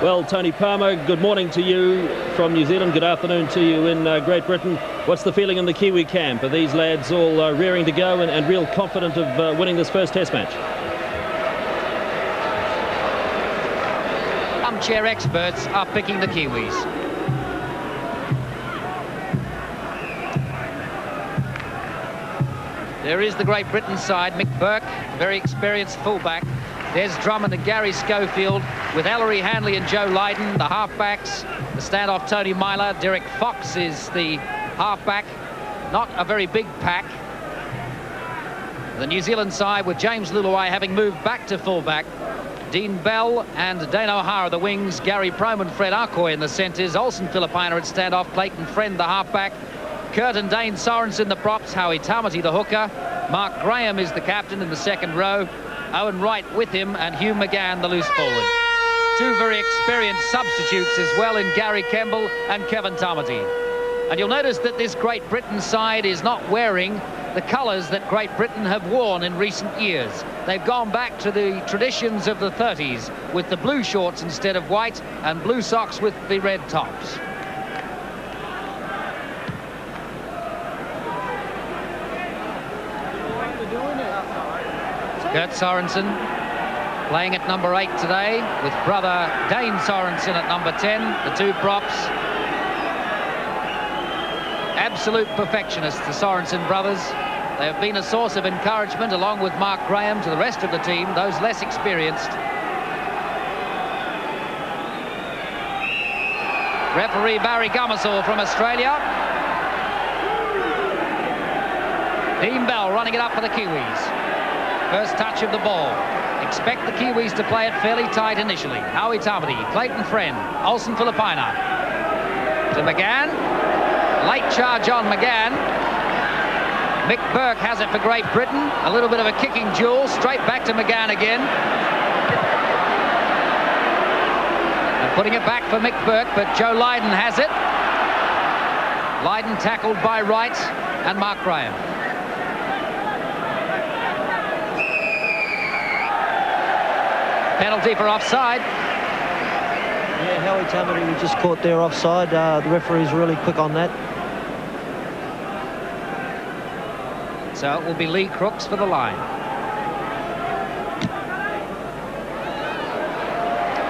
Well, Tony Palmer, good morning to you from New Zealand. Good afternoon to you in Great Britain. What's the feeling in the Kiwi camp? Are these lads all rearing to go and real confident of winning this first Test match? Armchair experts are picking the Kiwis. There is the Great Britain side. Mick Burke, very experienced fullback. There's Drummond and Gary Schofield with Ellery, Hanley and Joe Lydon, the halfbacks. The standoff, Tony Myler. Derek Fox is the halfback. Not a very big pack. The New Zealand side with James Luluai having moved back to fullback. Dean Bell and Dane O'Hara the wings. Gary Proman, Fred Arcoy in the centres. Olsen Philippina at standoff. Clayton Friend the halfback. Kurt and Dane Sorensen the props. Howie Tamati the hooker. Mark Graham is the captain in the second row. Owen Wright with him, and Hugh McGann the loose forward. Two very experienced substitutes as well in Gary Kemble and Kevin Tamati. And you'll notice that this Great Britain side is not wearing the colours that Great Britain have worn in recent years. They've gone back to the traditions of the 30s with the blue shorts instead of white and blue socks with the red tops. Kurt Sorensen playing at number 8 today with brother Dane Sorensen at number 10, the two props. Absolute perfectionists, the Sorensen brothers. They have been a source of encouragement along with Mark Graham to the rest of the team, those less experienced. Referee Barry Gummersall from Australia. Dean Bell running it up for the Kiwis. First touch of the ball. Expect the Kiwis to play it fairly tight initially. Howie Tamati, Clayton Friend, Olsen Philippina. To McGann. Late charge on McGann. Mick Burke has it for Great Britain. A little bit of a kicking duel. Straight back to McGann again. And putting it back for Mick Burke, but Joe Lydon has it. Lydon tackled by Wright and Mark Graham. Penalty for offside. Yeah, Howie Tamati, we just caught there offside. The referee's really quick on that. So it will be Lee Crooks for the line.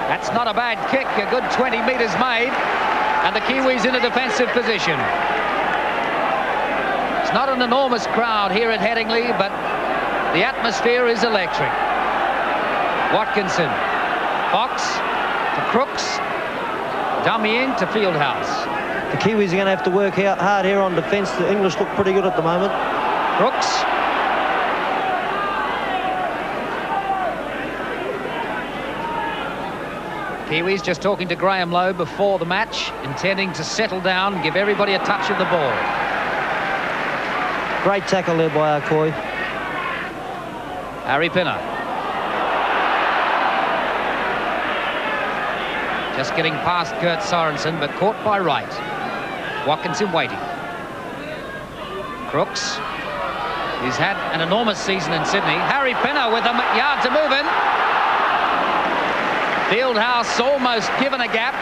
That's not a bad kick, a good 20 metres made, and the Kiwis in a defensive position. It's not an enormous crowd here at Headingley, but the atmosphere is electric. Watkinson, Fox to Crooks, dummying to Fieldhouse. The Kiwis are going to have to work out hard here on defence. The English look pretty good at the moment. Crooks. Kiwis just talking to Graham Lowe before the match, intending to settle down, give everybody a touch of the ball. Great tackle there by Arcoy. Harry Pinner. Just getting past Kurt Sorensen, but caught by Wright. Watkinson waiting. Crooks. He's had an enormous season in Sydney. Harry Pinner with a yard to move in. Fieldhouse almost given a gap.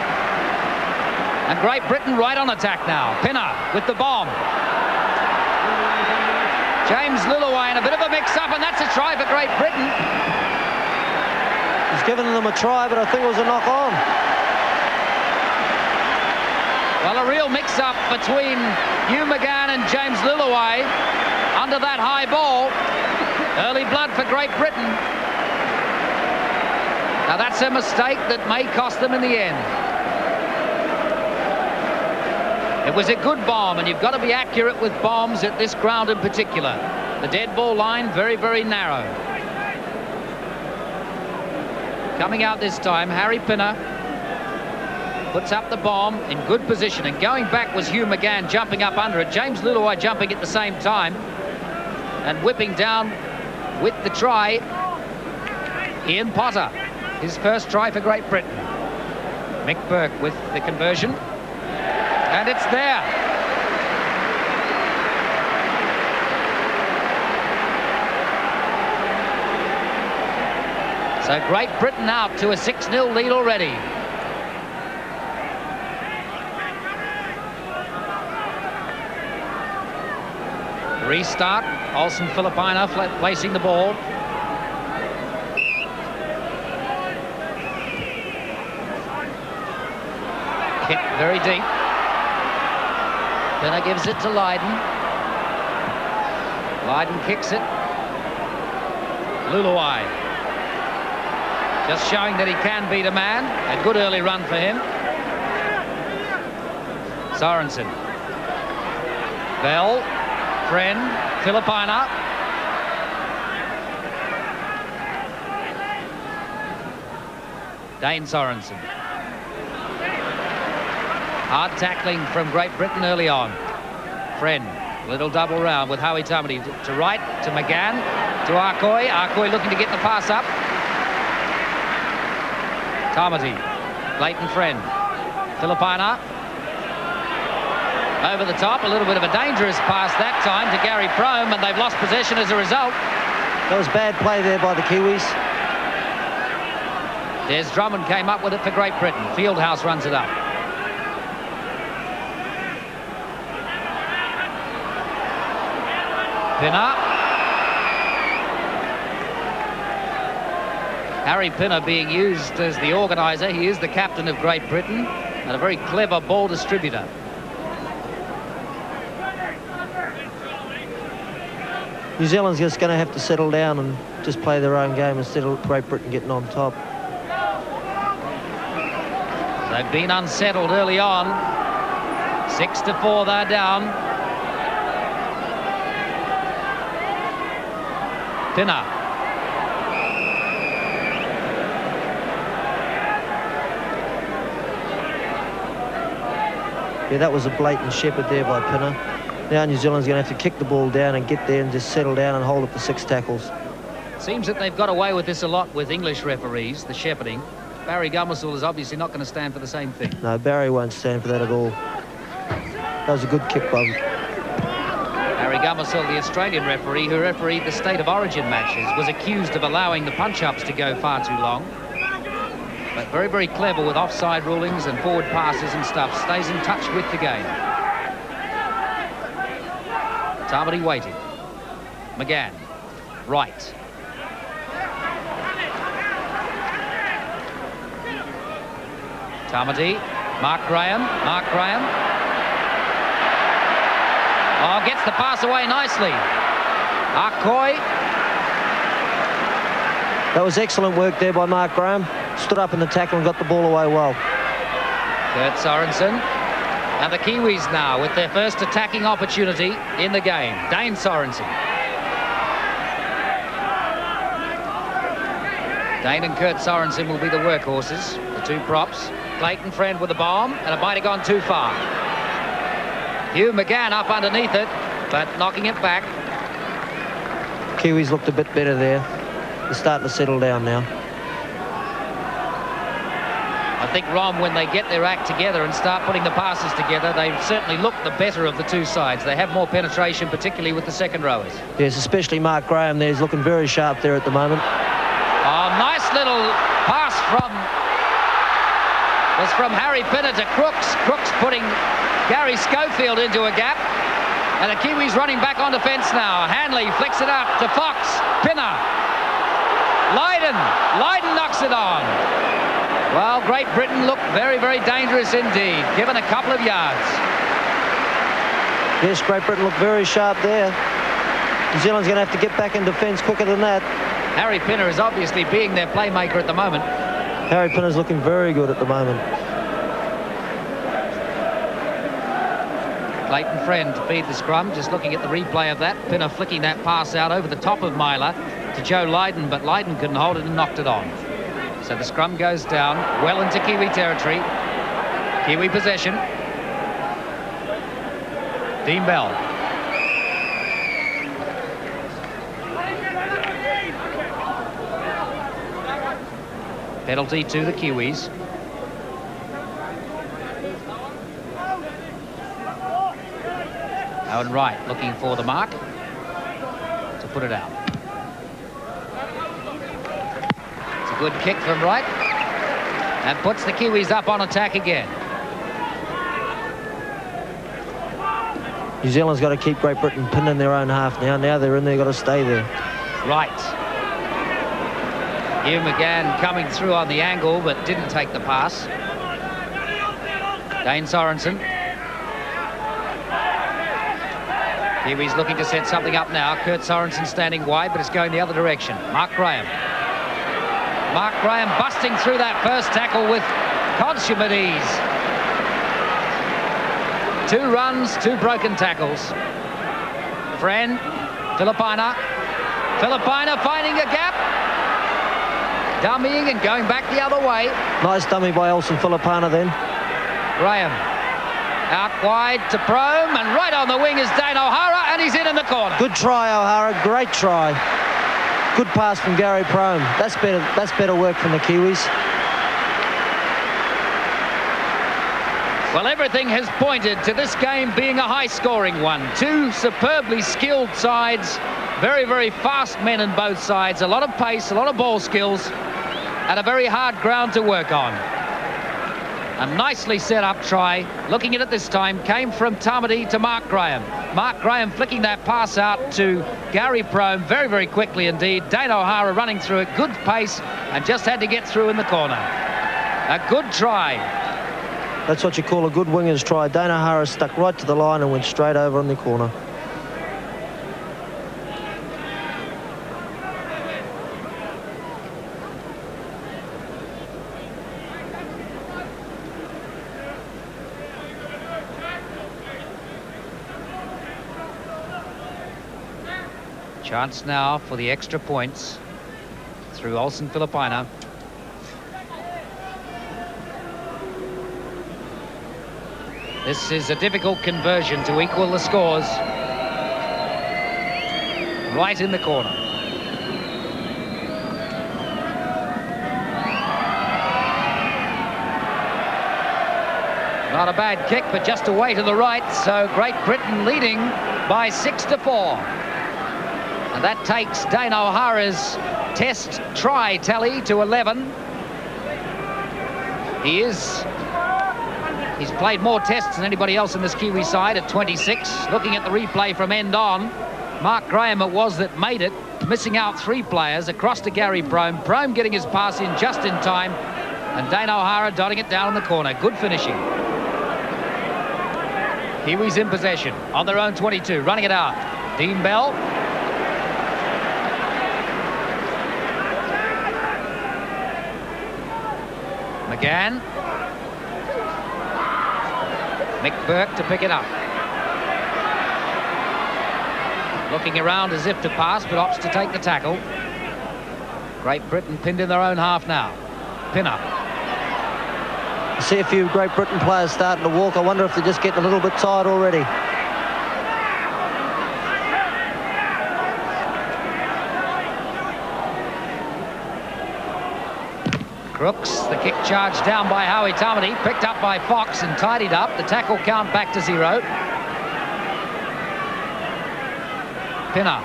And Great Britain right on attack now. Pinner with the bomb. James Luluai in a bit of a mix-up, and that's a try for Great Britain. He's given them a try, but I think it was a knock-on. Well, a real mix-up between Hugh McGann and James Luluai under that high ball. Early blood for Great Britain. Now that's a mistake that may cost them in the end. It was a good bomb, and you've got to be accurate with bombs at this ground in particular. The dead ball line very, very narrow. Coming out this time, Harry Pinner puts up the bomb in good position, and going back was Hugh McGann jumping up under it. James Luluai jumping at the same time and whipping down with the try. Ian Potter, his first try for Great Britain. Mick Burke with the conversion, and it's there. So Great Britain out to a 6-0 lead already. Restart. Olsen Filipina placing the ball. Kick very deep. Pinner gives it to Lydon. Lydon kicks it. Luluai. Just showing that he can beat a man. A good early run for him. Sorensen. Bell. Friend. Filipina. Dane Sorensen. Hard tackling from Great Britain early on. Friend. Little double round with Howie Tamati to right, to McGann, to Arcoy. Arcoy looking to get the pass up. Tamati. Leighton Friend. Filipina. Over the top, a little bit of a dangerous pass that time to Gary Prome, and they've lost possession as a result. That was bad play there by the Kiwis. Des Drummond came up with it for Great Britain. Fieldhouse runs it up. Pinner. Harry Pinner being used as the organiser. He is the captain of Great Britain and a very clever ball distributor. New Zealand's just going to have to settle down and just play their own game instead of Great Britain getting on top. They've been unsettled early on. 6-4 they're down. Pinner. Yeah, that was a blatant shepherd there by Pinner. Now New Zealand's going to have to kick the ball down and get there and just settle down and hold it for 6 tackles. Seems that they've got away with this a lot with English referees, the shepherding. Barry Gummersill is obviously not going to stand for the same thing. No, Barry won't stand for that at all. That was a good kick by him. Barry Gummersill, the Australian referee who refereed the State of Origin matches, was accused of allowing the punch-ups to go far too long. But very, very clever with offside rulings and forward passes and stuff. Stays in touch with the game. Tamati waiting. McGann. Right. Tamati. Mark Graham. Mark Graham. Oh, gets the pass away nicely. Arcoy. That was excellent work there by Mark Graham. Stood up in the tackle and got the ball away well. Kurt Sorensen. And the Kiwis now with their first attacking opportunity in the game. Dane Sorensen. Dane and Kurt Sorensen will be the workhorses, the two props. Clayton Friend with the bomb, and it might have gone too far. Hugh McGann up underneath it, but knocking it back. Kiwis looked a bit better there. They're starting to settle down now. I think, Rom, when they get their act together and start putting the passes together, they certainly look the better of the two sides. They have more penetration, particularly with the second rowers. Yes, especially Mark Graham there. He's looking very sharp there at the moment. Oh, nice little pass from Harry Pinner to Crooks. Crooks putting Gary Schofield into a gap. And the Kiwis running back on defence now. Hanley flicks it up to Fox. Pinner. Lydon knocks it on. Well, Great Britain looked very, very dangerous indeed, given a couple of yards. Yes, Great Britain looked very sharp there. New Zealand's going to have to get back in defence quicker than that. Harry Pinner is obviously being their playmaker at the moment. Harry Pinner's looking very good at the moment. Clayton Friend to feed the scrum, just looking at the replay of that. Pinner flicking that pass out over the top of Myler to Joe Lydon, but Lydon couldn't hold it and knocked it on. So the scrum goes down, well into Kiwi territory. Kiwi possession. Dean Bell. Penalty to the Kiwis. Owen Wright looking for the mark to put it out. It's a good kick from Wright and puts the Kiwis up on attack again. New Zealand's got to keep Great Britain pinned in their own half now. Now they're in there, got to stay there. Right. Hugh McGann coming through on the angle, but didn't take the pass. Dane Sorensen. Kiwis looking to set something up now. Kurt Sorensen standing wide, but it's going the other direction. Mark Graham. Mark Graham busting through that first tackle with consummate ease. 2 runs, 2 broken tackles. Friend, Filipina. Filipina finding a gap. Dummying and going back the other way. Nice dummy by Olsen Filipina then. Graham. Out wide to Prome, and right on the wing is Dane O'Hara, and he's in the corner. Good try, O'Hara. Great try. Good pass from Gary Prome. That's better work from the Kiwis. Well, everything has pointed to this game being a high-scoring one. 2 superbly skilled sides, very, very fast men in both sides, a lot of pace, a lot of ball skills, and a very hard ground to work on. A nicely set up try, looking at it this time, came from Tamati to Mark Graham. Mark Graham flicking that pass out to Gary Prome very, very quickly indeed. Dane O'Hara running through it, good pace, and just had to get through in the corner. A good try. That's what you call a good winger's try. Dane O'Hara stuck right to the line and went straight over in the corner. Chance now for the extra points through Olsen Filipina. This is a difficult conversion to equal the scores. Right in the corner. Not a bad kick, but just away to the right. So Great Britain leading by 6-4. And that takes Dane O'Hara's test try tally to 11. He's played more tests than anybody else in this Kiwi side at 26. Looking at the replay from end on, Mark Graham it was that made it, missing out 3 players across to Gary Prome. Prome getting his pass in just in time, and Dane O'Hara dotting it down in the corner. Good finishing. Kiwis in possession on their own 22, running it out. Dean Bell. McGann. Mick Burke to pick it up. Looking around as if to pass, but opts to take the tackle. Great Britain pinned in their own half now. Pinner. I see a few Great Britain players starting to walk. I wonder if they're just getting a little bit tired already. Crooks, the kick charged down by Howie Tamati, picked up by Fox and tidied up. The tackle count back to 0. Pinner.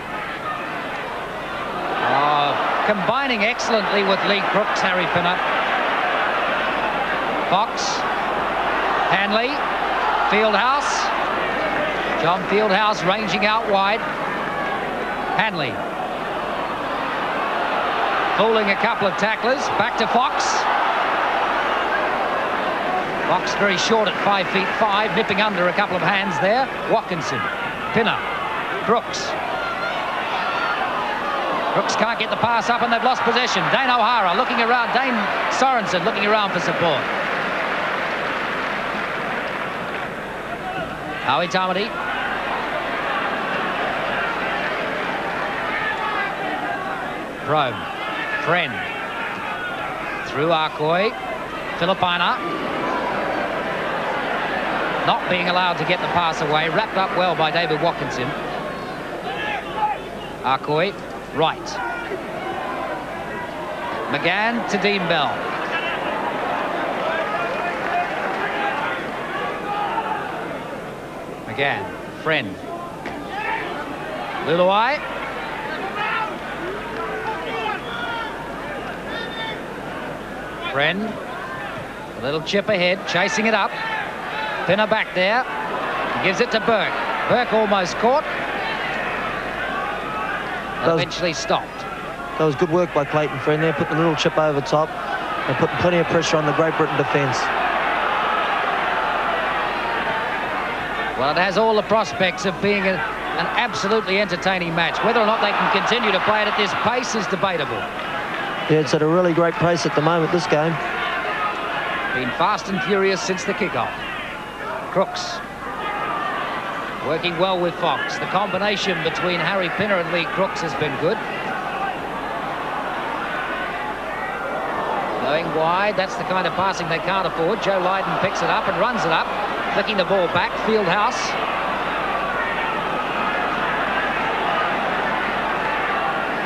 Combining excellently with Lee Crooks, Harry Pinner. Fox. Hanley. Fieldhouse. John Fieldhouse ranging out wide. Hanley. Fooling a couple of tacklers. Back to Fox. Fox very short at 5'5", nipping under a couple of hands there. Watkinson. Pinner. Brooks. Brooks can't get the pass up and they've lost possession. Dane O'Hara looking around. Dane Sorensen looking around for support. Howie Tamati. Prome. Friend. Through Arcoy. Filipina. Not being allowed to get the pass away. Wrapped up well by David Watkinson. Arcoy. Right. McGann to Dean Bell. McGann. Friend. Luluai. Friend. A little chip ahead, chasing it up. Pinner back there. He gives it to Burke. Burke almost caught. And eventually stopped. That was good work by Clayton Friend there, putting a little chip over top and putting plenty of pressure on the Great Britain defence. Well, it has all the prospects of being an absolutely entertaining match. Whether or not they can continue to play it at this pace is debatable. Yeah, it's at a really great pace at the moment, this game. Been fast and furious since the kickoff. Crooks working well with Fox. The combination between Harry Pinner and Lee Crooks has been good. Going wide, that's the kind of passing they can't afford. Joe Lydon picks it up and runs it up, flicking the ball back. Fieldhouse.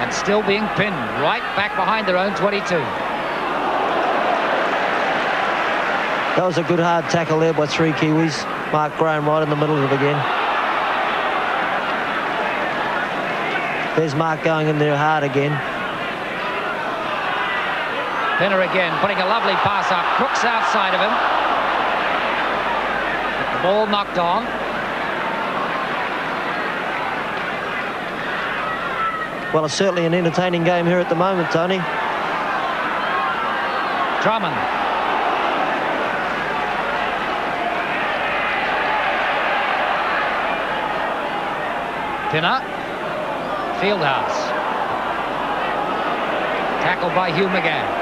And still being pinned right back behind their own 22. That was a good hard tackle there by 3 Kiwis. Mark Graham right in the middle of it again. There's Mark going in there hard again. Pinner again, putting a lovely pass up. Crooks outside of him. The ball knocked on. Well, it's certainly an entertaining game here at the moment, Tony. Drummond. Pinner. Fieldhouse. Tackled by Hugh McGann.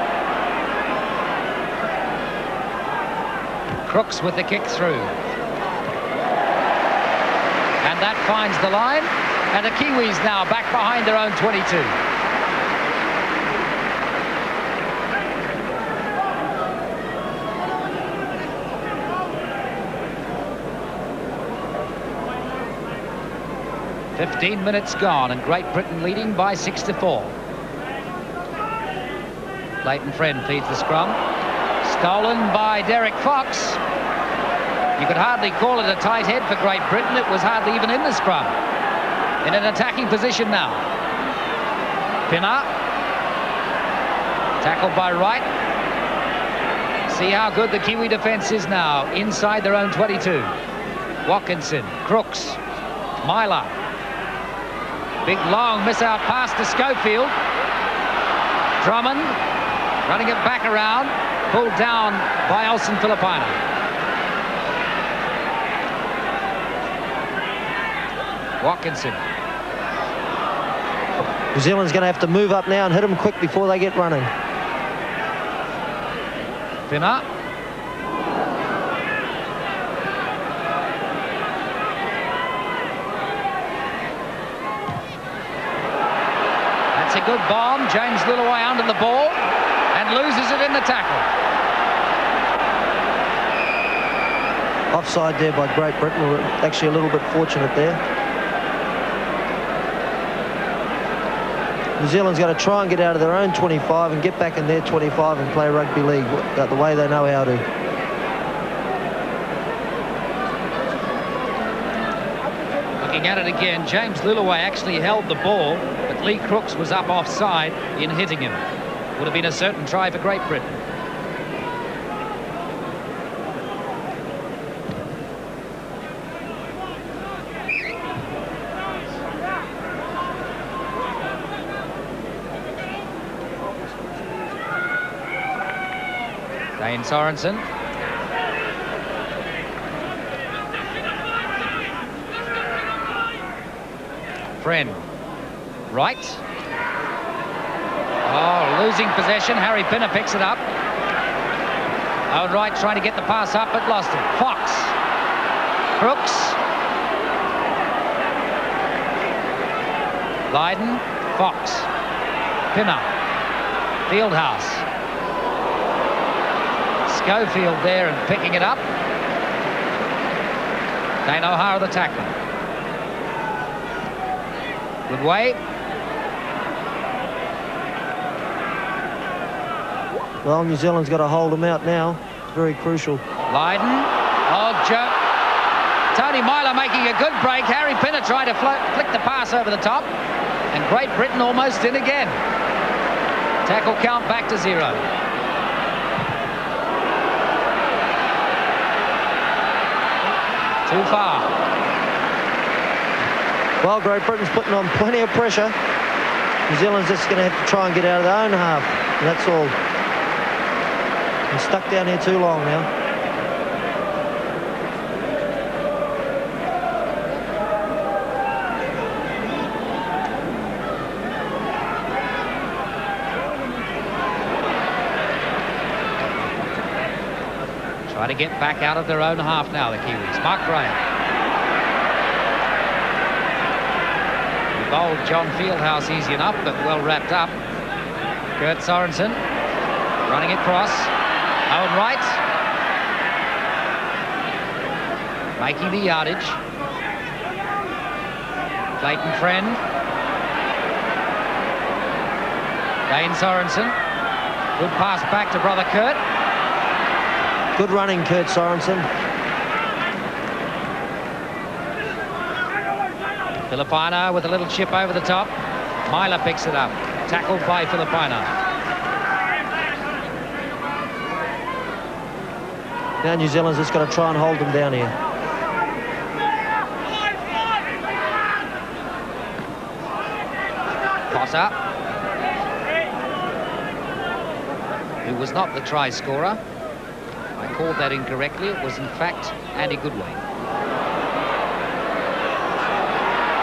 Crooks with the kick through. And that finds the line. And the Kiwis now back behind their own 22. "15 minutes gone and Great Britain leading by 6-4. Clayton Friend feeds the scrum. Stolen by Derek Fox. You could hardly call it a tight head for Great Britain. It was hardly even in the scrum. In an attacking position now. Pinner. Tackled by Wright. See how good the Kiwi defence is now. Inside their own 22. Watkinson. Crooks. Myler. Big long miss out pass to Schofield. Drummond. Running it back around. Pulled down by Elson Filipina. Watkinson. New Zealand's going to have to move up now and hit them quick before they get running. Pinner. That's a good bomb. James Lillaway under the ball and loses it in the tackle. Offside there by Great Britain. We're actually a little bit fortunate there. New Zealand's going to try and get out of their own 25 and get back in their 25 and play rugby league the way they know how to. Looking at it again, James Lillaway actually held the ball, but Lee Crooks was up offside in hitting him. Would have been a certain try for Great Britain. Dane Sorensen. Friend. Right. Oh, losing possession. Harry Pinner picks it up. Owen Wright trying to get the pass up, but lost it. Fox. Crooks. Lydon. Fox. Pinner. Fieldhouse. Schofield there and picking it up. Dane O'Hara the tackler. Good way. Well, New Zealand's got to hold them out now. It's very crucial. Lydon. Oh, Joe. Tony Myler making a good break. Harry Pinner trying to flick the pass over the top. And Great Britain almost in again. Tackle count back to 0. Too far. Well, Great Britain's putting on plenty of pressure. New Zealand's just going to have to try and get out of their own half. And that's all. They're stuck down here too long now. Try to get back out of their own half now, the Kiwis. Mark Graham. He bowled John Fieldhouse easy enough, but well wrapped up. Kurt Sorensen running it across. Owen Wright making the yardage. Clayton Friend. Dane Sorensen. Good pass back to brother Kurt. Good running, Kurt Sorensen. Filipino with a little chip over the top. Myler picks it up. Tackled by Filipino. Now New Zealand's just got to try and hold them down here. Potter, who was not the try scorer. I called that incorrectly. It was, in fact, Andy Goodway.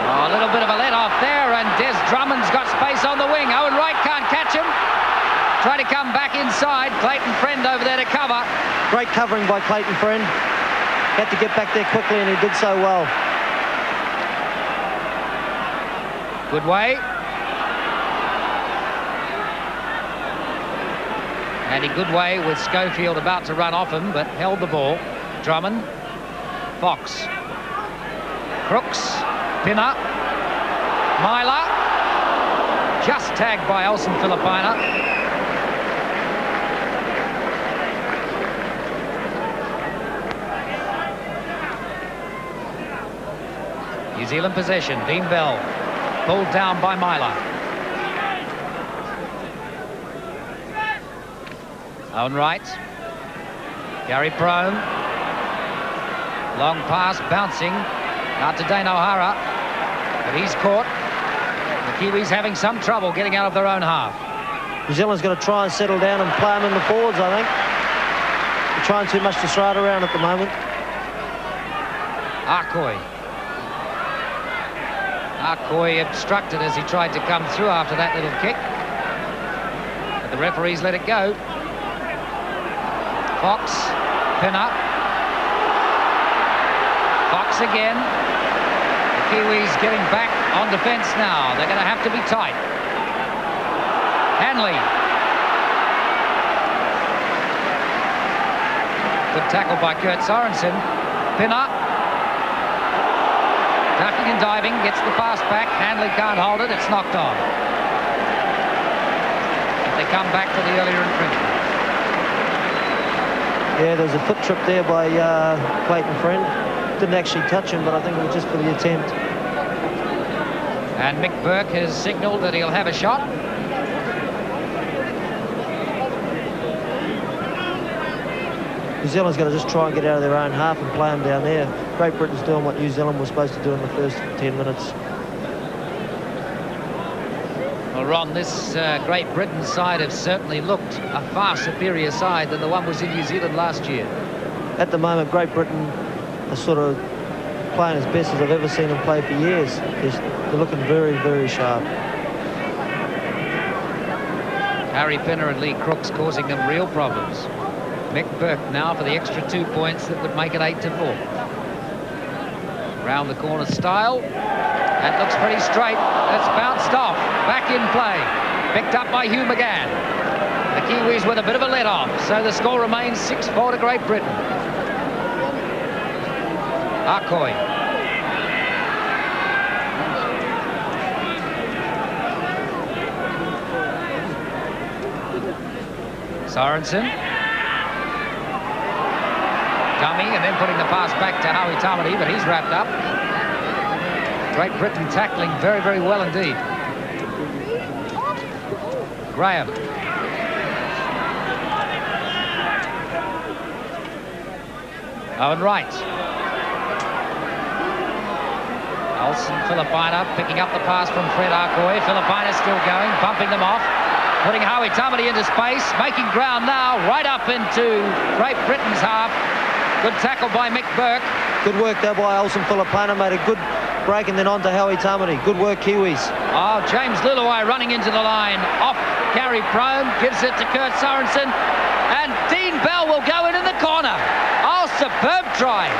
Oh, a little bit of a let-off there, and Des Drummond's got space on the wing. Owen Wright can't catch him. Try to come back inside. Clayton Friend over there to cover. Great covering by Clayton Friend. Had to get back there quickly, and he did so well. Goodway. Andy Goodway with Schofield about to run off him, but held the ball. Drummond. Fox. Crooks. Pinner. Myler. Just tagged by Elson Filipina. New Zealand possession. Dean Bell. Pulled down by Myler. Owen Wright. Gary Prone. Long pass bouncing out to Dane O'Hara. But he's caught. The Kiwis having some trouble getting out of their own half. New Zealand's going to try and settle down and play them in the forwards, I think. They're trying too much to stride around at the moment. Arcoy obstructed as he tried to come through after that little kick. But the referees let it go. Fox, Pinner. Fox again. The Kiwis getting back on defence now. They're going to have to be tight. Hanley. Good tackle by Kurt Sorensen. Pinner. Ducking and diving, gets the pass back. Hanley can't hold it, it's knocked on. But they come back to the earlier infringement. Yeah, there's a foot trip there by Clayton Friend. Didn't actually touch him, but I think it was just for the attempt. And Mick Burke has signalled that he'll have a shot. New Zealand's going to just try and get out of their own half and play them down there. Great Britain's doing what New Zealand was supposed to do in the first 10 minutes. Well, Ron, this Great Britain side have certainly looked a far superior side than the one was in New Zealand last year. At the moment, Great Britain are sort of playing as best as I've ever seen them play for years. They're looking very, very sharp. Harry Pinner and Lee Crooks causing them real problems. Mick Burke now for the extra 2 points that would make it 8-4. Round the corner style. That looks pretty straight. That's bounced off. Back in play. Picked up by Hugh McGann. The Kiwis with a bit of a let-off. So the score remains 6-4 to Great Britain. Arcoy. Sorensen. Dummy, and then putting the pass back to Howie Tamati, but he's wrapped up. Great Britain tackling very, very well indeed. Graham. Owen Wright. Olsen Filipina picking up the pass from Fred Arcoy. Filipina still going, bumping them off, putting Howie Tamati into space, making ground now, right up into Great Britain's half. Good tackle by Mick Burke. Good work there by Olsen Filipina, made a good break and then on to Howie Tamati. Good work, Kiwis. Oh, James Luluai running into the line, off Gary Prome, gives it to Kurt Sorensen, and Dean Bell will go in the corner. Oh, superb try.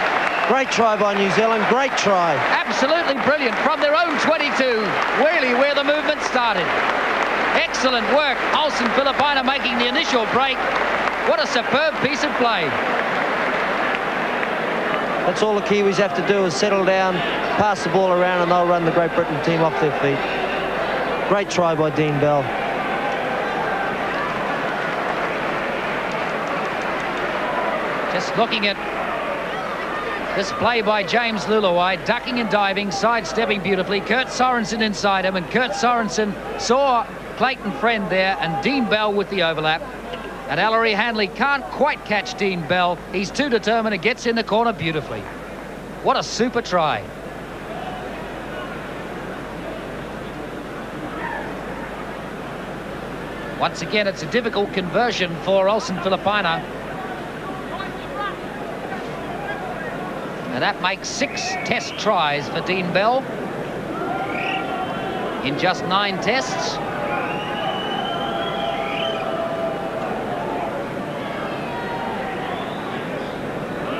Great try by New Zealand, great try. Absolutely brilliant from their own 22, really where the movement started. Excellent work. Olsen Filipina making the initial break. What a superb piece of play. That's all the Kiwis have to do is settle down, pass the ball around, and they'll run the Great Britain team off their feet. Great try by Dean Bell. Just looking at this play by James Luluai, ducking and diving, sidestepping beautifully. Kurt Sorensen inside him, and Kurt Sorensen saw Clayton Friend there, and Dean Bell with the overlap. And Ellery Hanley can't quite catch Dean Bell. He's too determined and gets in the corner beautifully. What a super try. Once again, it's a difficult conversion for Olsen Filipina. And that makes 6 test tries for Dean Bell in just 9 tests.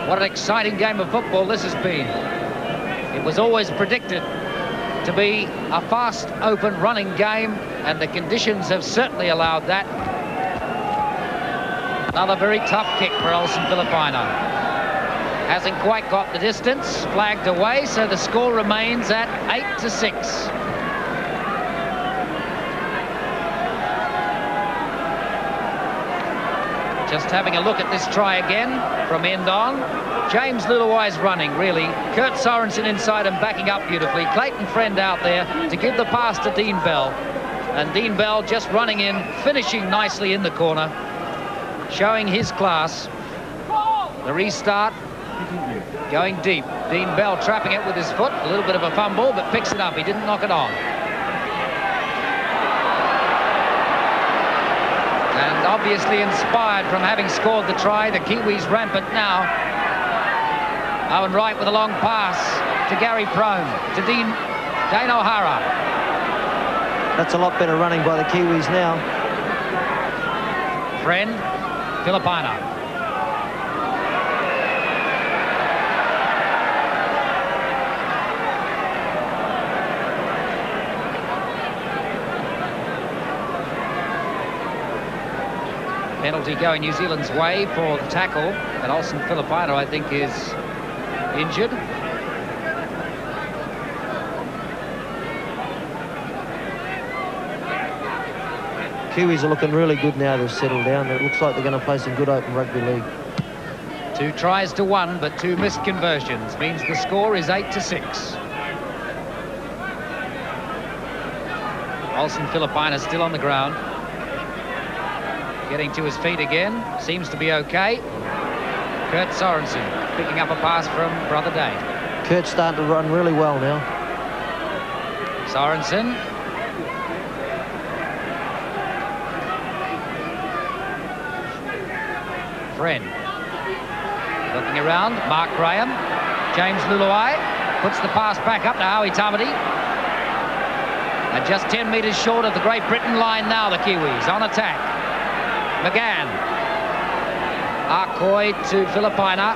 What an exciting game of football this has been. It was always predicted to be a fast, open, running game, and the conditions have certainly allowed that. Another very tough kick for Olsen Filipina. Hasn't quite got the distance, flagged away, so the score remains at 8-6. Just having a look at this try again from end on. James Luluai's running, really. Kurt Sorensen inside and backing up beautifully. Clayton Friend out there to give the pass to Dean Bell. And Dean Bell just running in, finishing nicely in the corner, showing his class. The restart going deep. Dean Bell trapping it with his foot. A little bit of a fumble, but picks it up. He didn't knock it on. And obviously inspired from having scored the try, the Kiwis rampant now. Owen Wright with a long pass to Gary Prome, to Dane O'Hara. That's a lot better running by the Kiwis now. Friend, Filipina. Penalty going New Zealand's way for the tackle, and Olsen Filipina, I think, is injured. Kiwis are looking really good now. They've settled down. It looks like they're going to play some good open rugby league. 2 tries to 1, but 2 missed conversions means the score is 8-6. Olsen Filipina still on the ground. Getting to his feet again, seems to be okay. Kurt Sorensen picking up a pass from Brother Dane. Kurt's starting to run really well now. Sorensen. Friend. Looking around, Mark Graham. James Luluai puts the pass back up to Howie Tamati. And just 10 metres short of the Great Britain line now, the Kiwis on attack. McGann. Arcoy to Filipina.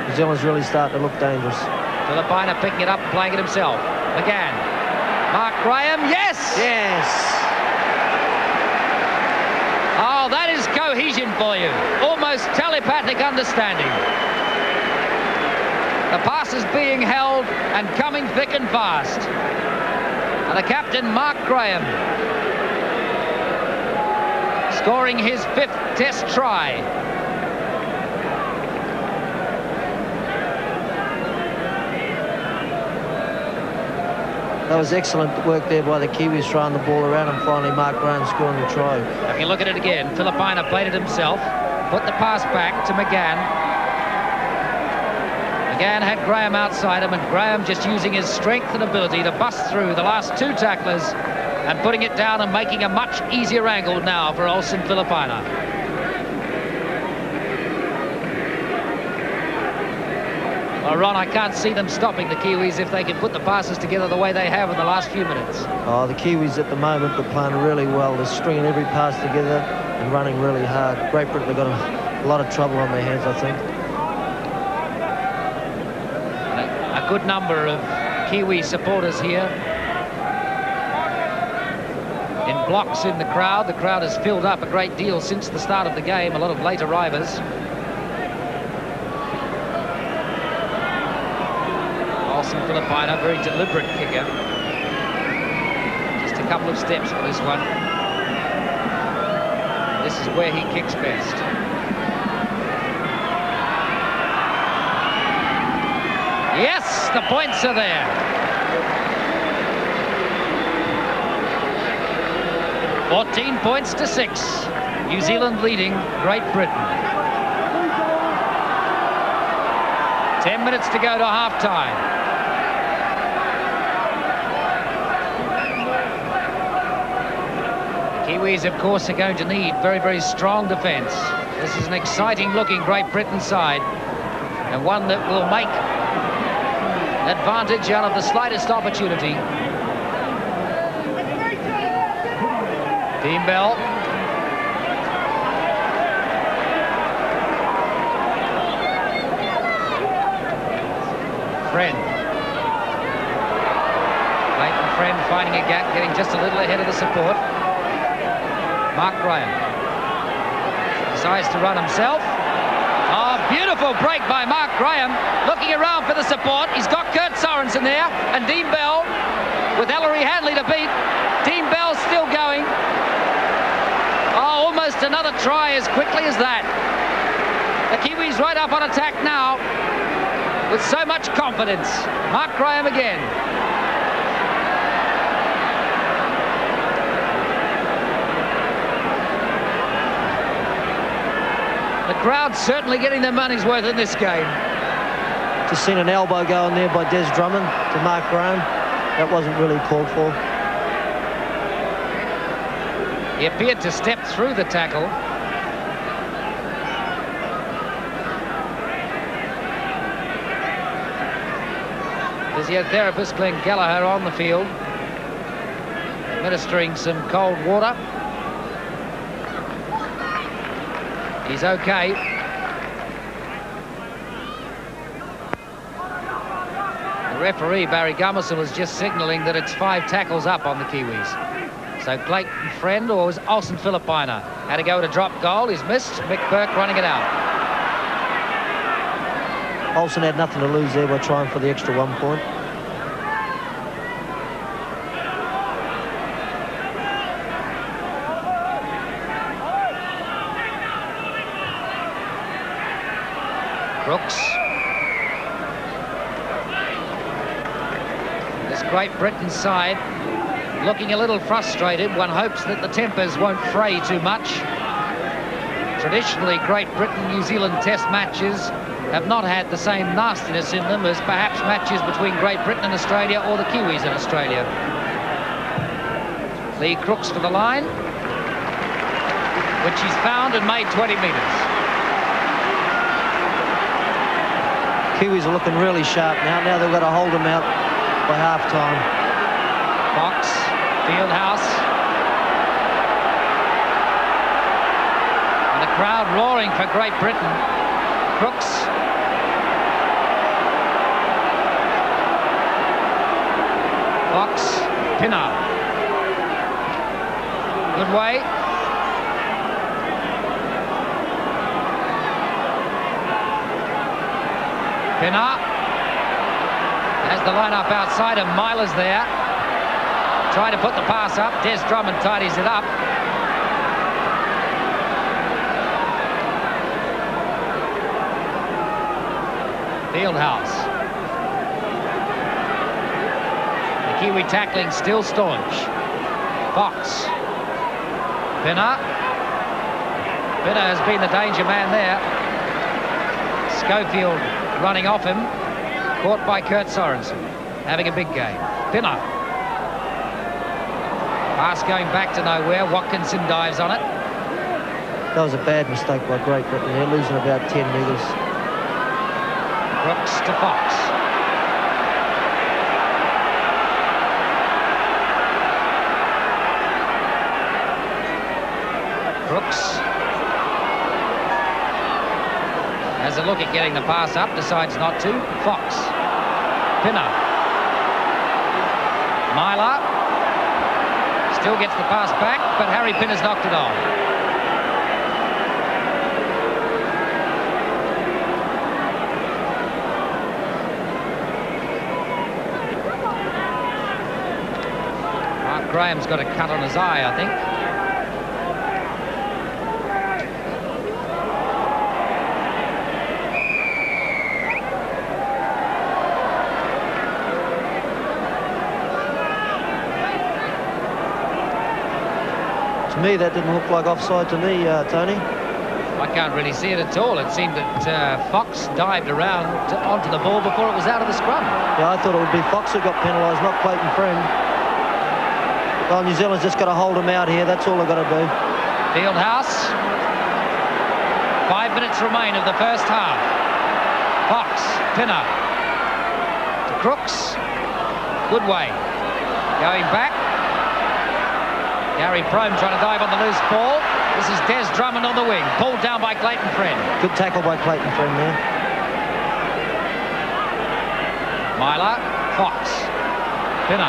New Zealand's really starting to look dangerous. Filipina picking it up and playing it himself. McGann. Mark Graham. Yes! Yes! Oh, that is cohesion for you. Almost telepathic understanding. The pass is being held and coming thick and fast. And the captain, Mark Graham, scoring his 5th test try. That was excellent work there by the Kiwis, throwing the ball around, and finally Mark Graham scoring the try. Having a look at it again, Filipina played it himself, put the pass back to McGann. McGann had Graham outside him, and Graham just using his strength and ability to bust through the last two tacklers and putting it down and making a much easier angle now for Olsen Filipina. Well, Ron, I can't see them stopping the Kiwis if they can put the passes together the way they have in the last few minutes. Oh, the Kiwis at the moment, they're playing really well. They're stringing every pass together and running really hard. Great Britain have got a lot of trouble on their hands, I think. A good number of Kiwi supporters here. In blocks in the crowd. The crowd has filled up a great deal since the start of the game. A lot of late arrivers. Olsen Filipina, very deliberate kicker. Just a couple of steps for this one. This is where he kicks best. Yes, the points are there. 14 points to 6. New Zealand leading Great Britain. 10 minutes to go to half-time. Kiwis, of course, are going to need very, very strong defence. This is an exciting-looking Great Britain side, and one that will make advantage out of the slightest opportunity. Dean Bell. Friend. Leighton Friend finding a gap, getting just a little ahead of the support. Mark Graham decides to run himself. Oh, beautiful break by Mark Graham, looking around for the support. He's got Kurt Sorensen there, and Dean Bell with Ellery Hanley to beat. Dean Bell's still going. Oh, almost another try as quickly as that. The Kiwis right up on attack now with so much confidence. Mark Graham again. The crowd certainly getting their money's worth in this game. Just seen an elbow going there by Des Drummond to Mark Graham. That wasn't really called for. He appeared to step through the tackle. Physiotherapist Glenn Gallagher on the field, administering some cold water. He's okay. The referee, Barry Gummerson, was just signalling that it's 5 tackles up on the Kiwis. So Clayton Friend, or was Olsen Filipina, had to go to drop goal. He's missed. Mick Burke running it out. Olsen had nothing to lose there by trying for the extra 1 point. Brooks. This Great Britain side looking a little frustrated. One hopes that the tempers won't fray too much. Traditionally, Great Britain-New Zealand test matches have not had the same nastiness in them as perhaps matches between Great Britain and Australia or the Kiwis and Australia. Lee Crooks for the line, which he's found and made 20 metres. Kiwis are looking really sharp now. Now they've got to hold them out by half-time. Fox, Fieldhouse. And the crowd roaring for Great Britain. Crooks. Fox, Pinner. Good way. Pinner has the line up outside, and Myler's there. Trying to put the pass up. Des Drummond tidies it up. Fieldhouse. The Kiwi tackling still staunch. Fox. Pinner. Pinner has been the danger man there. Schofield running off him. Caught by Kurt Sorensen. Having a big game. Pinner. Pass going back to nowhere. Watkinson dives on it. That was a bad mistake by Great Britain. They're losing about 10 metres. Brooks to Fox. Brooks has a look at getting the pass up, decides not to. Fox. Pinner. Myler. Still gets the pass back, but Harry Pinner's knocked it on. Mark Graham's got a cut on his eye, I think. To me, that didn't look like offside to me, Tony. I can't really see it at all. It seemed that Fox dived around onto the ball before it was out of the scrum. Yeah, I thought it would be Fox who got penalised, not Clayton Friend. Well, New Zealand's just got to hold him out here. That's all they've got to do. Fieldhouse. 5 minutes remain of the first half. Fox. Pinner. To Crooks. Good way. Going back. Gary Prome trying to dive on the loose ball. This is Des Drummond on the wing. Pulled down by Clayton Friend. Good tackle by Clayton Friend there. Myler. Fox. Pinner.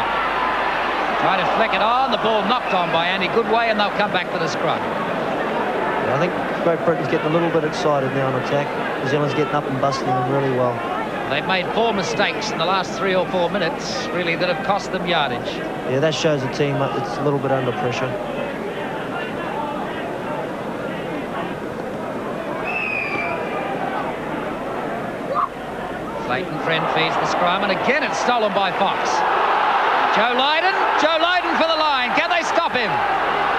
Trying to flick it on. The ball knocked on by Andy Goodway, and they'll come back for the scrum. Yeah, I think Great Britain's getting a little bit excited now on attack. New Zealand's getting up and busting them really well. They've made 4 mistakes in the last 3 or 4 minutes, really, that have cost them yardage. Yeah, that shows the team it's a little bit under pressure. Clayton Friend feeds the scrum, and again it's stolen by Fox. Joe Lydon for the line. Can they stop him?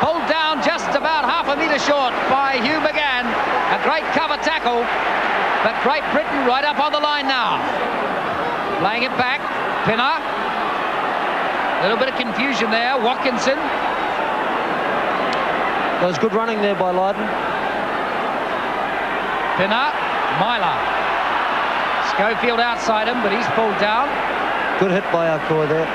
Pulled down just about half a metre short by Hugh McGann. A great cover tackle, but Great Britain right up on the line now. Playing it back. Pinner. A little bit of confusion there. Watkinson. That was good running there by Lydon. Pinner. Myler. Schofield outside him, but he's pulled down. Good hit by our core there.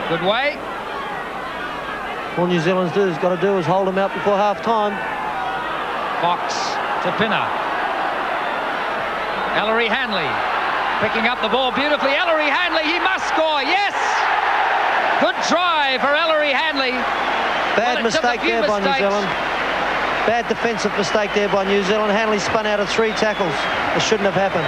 Good way. All New Zealand's got to do is hold them out before half-time. Fox to Pinner. Ellery Hanley picking up the ball beautifully. Ellery Hanley, he must score, yes! Good try for Ellery Hanley. Bad mistake there by New Zealand. Bad defensive mistake there by New Zealand. Hanley spun out of 3 tackles. It shouldn't have happened.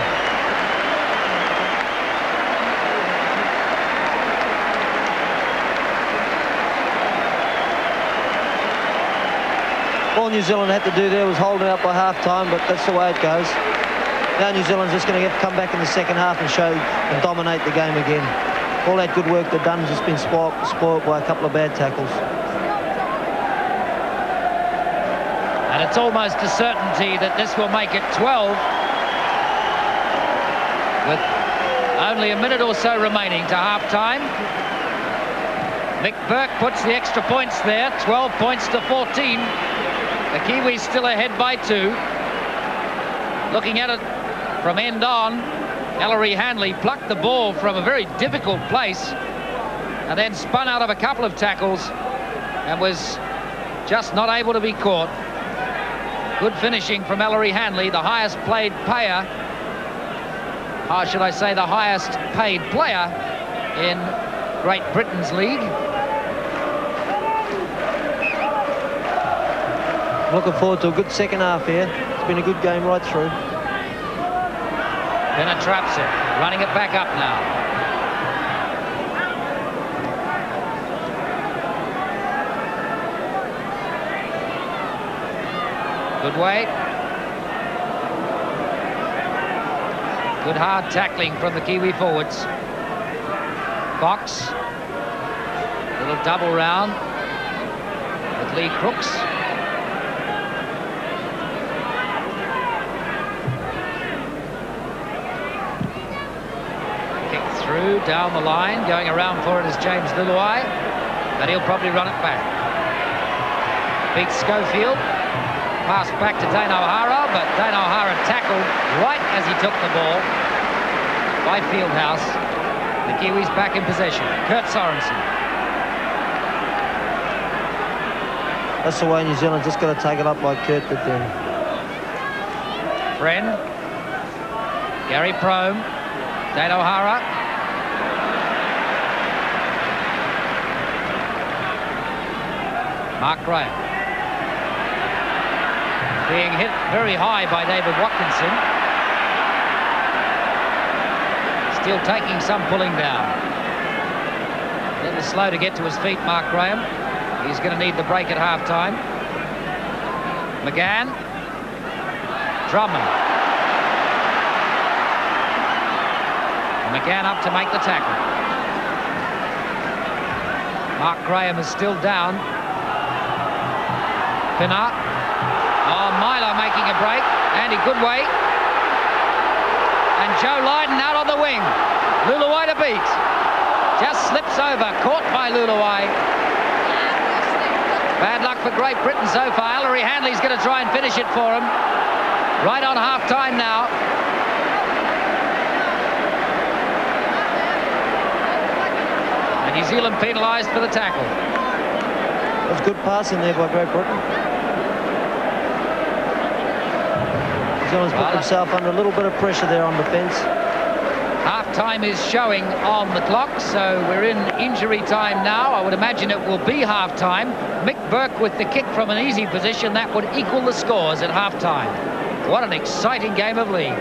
All New Zealand had to do there was hold it out by half-time, but that's the way it goes. Now New Zealand's just going to come back in the second half and show and dominate the game again. All that good work they've done has just been spoiled by a couple of bad tackles. And it's almost a certainty that this will make it 12. With only a minute or so remaining to half-time. Mick Burke puts the extra points there, 12 points to 14. The Kiwis still ahead by 2. Looking at it from end on, Ellery Hanley plucked the ball from a very difficult place and then spun out of a couple of tackles and was just not able to be caught. Good finishing from Ellery Hanley, the highest paid player, or should I say the highest paid player in Great Britain's league. Looking forward to a good second half here. It's been a good game right through. Pinner traps it, running it back up now. Good way. Good hard tackling from the Kiwi forwards. Fox. Little double round. With with Lee Crooks. Kick through, down the line, going around for it is James Luluai, but he'll probably run it back. Beats Schofield. Pass back to Dane O'Hara, but Dane O'Hara tackled right as he took the ball by Fieldhouse. The Kiwis back in possession. Kurt Sorensen. That's the way New Zealand's just got to take it up like Kurt did then. Friend. Gary Prome. Dane O'Hara. Mark Graham. Being hit very high by David Watkinson. Still taking some pulling down. A little slow to get to his feet, Mark Graham. He's going to need the break at half-time. McGann. Drummond. McGann up to make the tackle. Mark Graham is still down. Pinner. Oh, Myler making a break. Andy Goodway. And Joe Lydon out on the wing. Luluai to beat. Just slips over. Caught by Luluai. Bad luck for Great Britain so far. Ellery Hanley's going to try and finish it for him. Right on half-time now. And New Zealand penalised for the tackle. That's good passing there by Great Britain. New Zealand's put himself under a little bit of pressure there on defence. Half-time is showing on the clock, so we're in injury time now. I would imagine it will be half-time. Mick Burke with the kick from an easy position. That would equal the scores at half-time. What an exciting game of league.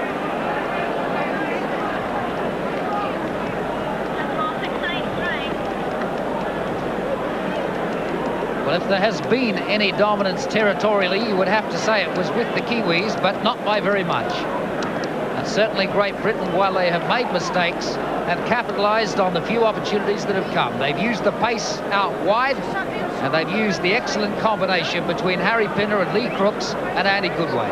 Well, if there has been any dominance territorially, you would have to say it was with the Kiwis, but not by very much. And certainly Great Britain, while they have made mistakes, have capitalised on the few opportunities that have come. They've used the pace out wide, and they've used the excellent combination between Harry Pinner and Lee Crooks and Andy Goodway.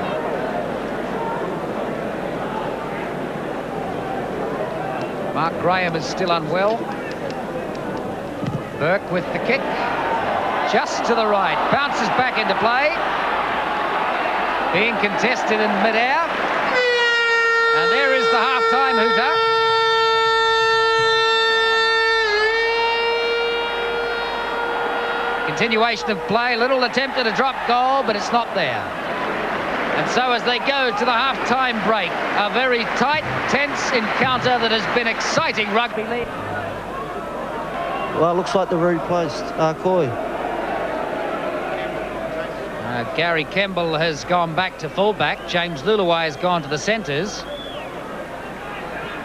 Mark Graham is still unwell. Burke with the kick. Just to the right, bounces back into play. Being contested in midair. And there is the half-time hooter. Continuation of play, little attempt at a drop goal, but it's not there. And so as they go to the half-time break, a very tight, tense encounter that has been exciting rugby league. Well, it looks like they've replaced Coy. Gary Kemble has gone back to fullback. James Luluai has gone to the centres.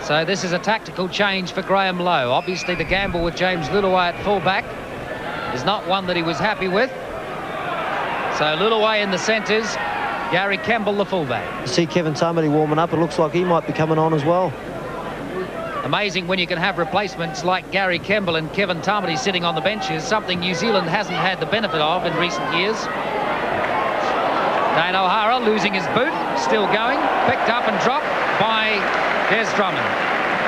So this is a tactical change for Graham Lowe. Obviously the gamble with James Luluai at fullback is not one that he was happy with. So Luluai in the centres, Gary Kemble the fullback. You see Kevin Tamati warming up. It looks like he might be coming on as well. Amazing when you can have replacements like Gary Kemble and Kevin Tamati sitting on the benches, something New Zealand hasn't had the benefit of in recent years. Dane O'Hara losing his boot, still going, picked up and dropped by Des Drummond.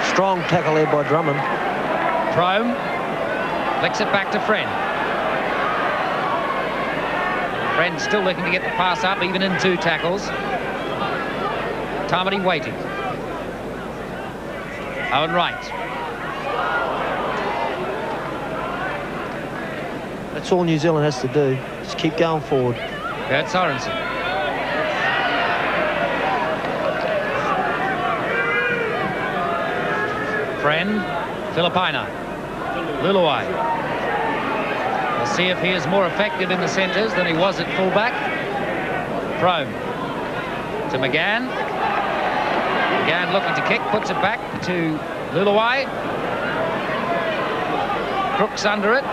Strong tackle there by Drummond. Prome flicks it back to Friend. Friend still looking to get the pass up, even in 2 tackles. Tamati waiting. Owen Wright. That's all New Zealand has to do. Just keep going forward. Kurt Sorensen. Friend, Filipina, Luluai. We'll see if he is more effective in the centres than he was at fullback. Prome to McGann. McGann looking to kick, puts it back to Luluai. Crooks under it.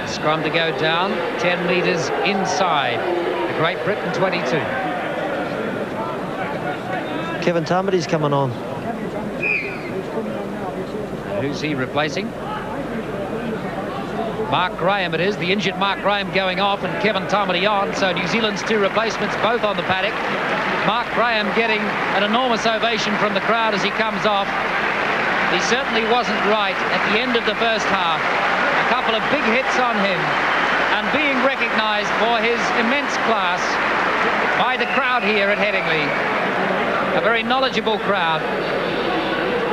Scrum to go down, 10 metres inside the Great Britain 22. Kevin Tamati's coming on. Who's he replacing? Mark Graham it is, the injured Mark Graham going off and Kevin Tamati on, so New Zealand's 2 replacements both on the paddock. Mark Graham getting an enormous ovation from the crowd as he comes off. He certainly wasn't right at the end of the first half. A couple of big hits on him and being recognised for his immense class by the crowd here at Headingley. A very knowledgeable crowd.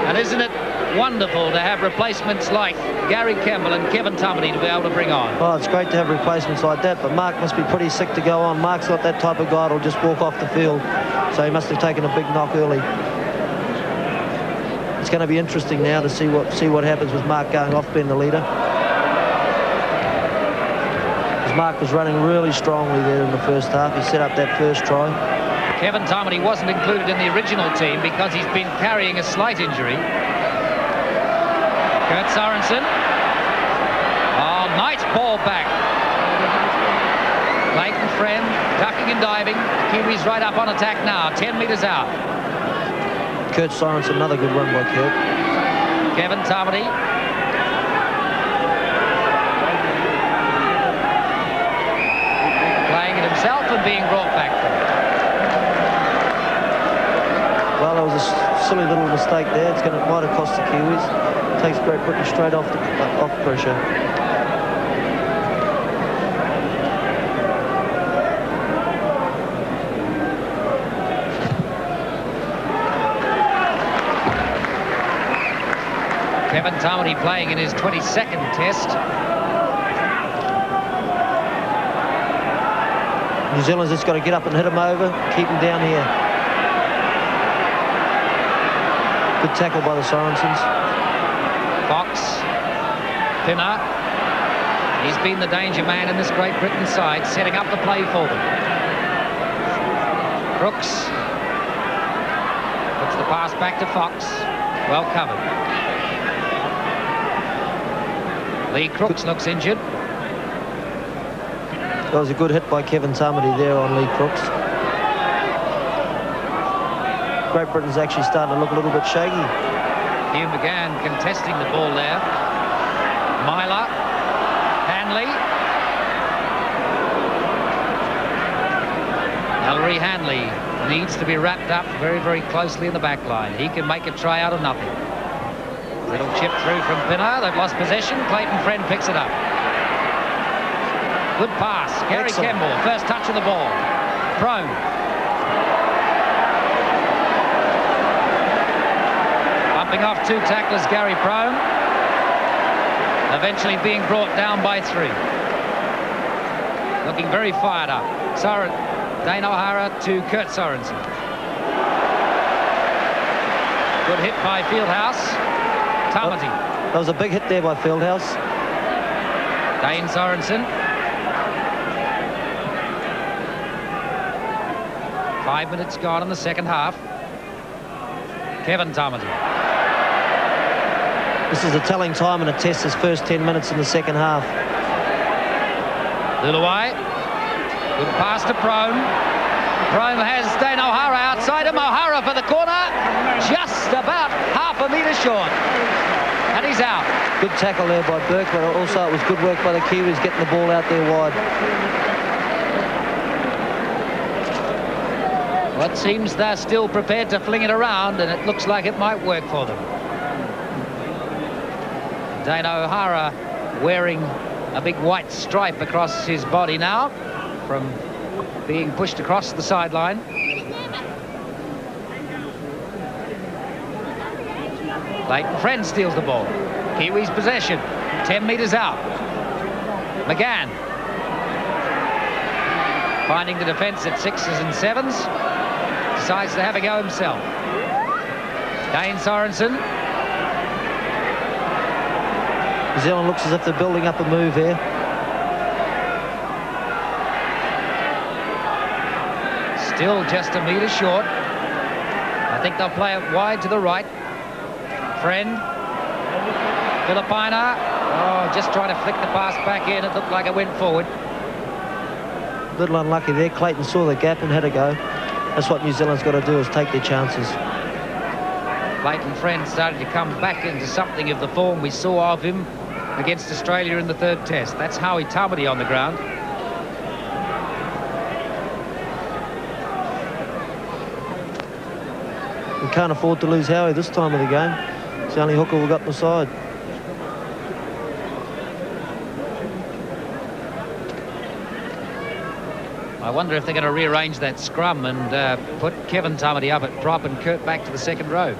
And isn't it wonderful to have replacements like Gary Campbell and Kevin Tamati to be able to bring on? Well, it's great to have replacements like that, but Mark must be pretty sick to go on. Mark's not that type of guy that'll just walk off the field, so he must have taken a big knock early. It's going to be interesting now to see what happens with Mark going off being the leader. Because Mark was running really strongly there in the first half. He set up that first try. Kevin Tamati wasn't included in the original team because he's been carrying a slight injury. Kurt Sorensen. Oh, nice ball back. Clayton Friend ducking and diving. Kiwis right up on attack now, 10 metres out. Kurt Sorensen, another good run by Kurt. Kevin Tamati. Playing it himself and being brought back. Well, there was a silly little mistake there. Might have cost the Kiwis. Takes Great Britain straight off pressure. Kevin Tamati playing in his 22nd test. New Zealand's just got to get up and hit him over, keep him down here. Good tackle by the Sorensens. Fox, Pinner, he's been the danger man in this Great Britain side, setting up the play for them. Crooks puts the pass back to Fox, well covered. Lee Crooks looks injured. That was a good hit by Kevin Tamati there on Lee Crooks. Great Britain's actually starting to look a little bit shaky. Hugh McGann contesting the ball there. Myler, Hanley. Ellery Hanley needs to be wrapped up very, very closely in the back line. He can make a try out of nothing. Little chip through from Pinner. They've lost possession. Clayton Friend picks it up. Good pass. Gary Campbell, first touch of the ball. Prone. Bumping off 2 tacklers, Gary Prone. Eventually being brought down by 3. Looking very fired up. Dane O'Hara to Kurt Sorensen. Good hit by Fieldhouse. Tamati. That was a big hit there by Fieldhouse. Dane Sorensen. 5 minutes gone in the second half. Kevin Tamati. This is a telling time in a test, his first 10 minutes in the second half. Luluai. Good pass to Prone. Prone has Dane O'Hara outside him. O'Hara for the corner. Just about half a metre short. And he's out. Good tackle there by Burke, but also it was good work by the Kiwis getting the ball out there wide. Well, it seems they're still prepared to fling it around, and it looks like it might work for them. Dane O'Hara wearing a big white stripe across his body now from being pushed across the sideline. Clayton Friend steals the ball. Kiwis possession, 10 metres out. McGann finding the defence at 6s and 7s. Decides to have a go himself. Dane Sorensen. New Zealand looks as if they're building up a move here. Still just a metre short. I think they'll play it wide to the right. Friend. Filipina. Oh, just trying to flick the pass back in. It looked like it went forward. A little unlucky there. Clayton saw the gap and had a go. That's what New Zealand's got to do, is take their chances. Clayton Friend started to come back into something of the form we saw of him against Australia in the 3rd test. That's Howie Tamati on the ground. We can't afford to lose Howie this time of the game. It's the only hooker we've got on the side. I wonder if they're going to rearrange that scrum and put Kevin Tamati up at prop and Kurt back to the 2nd row.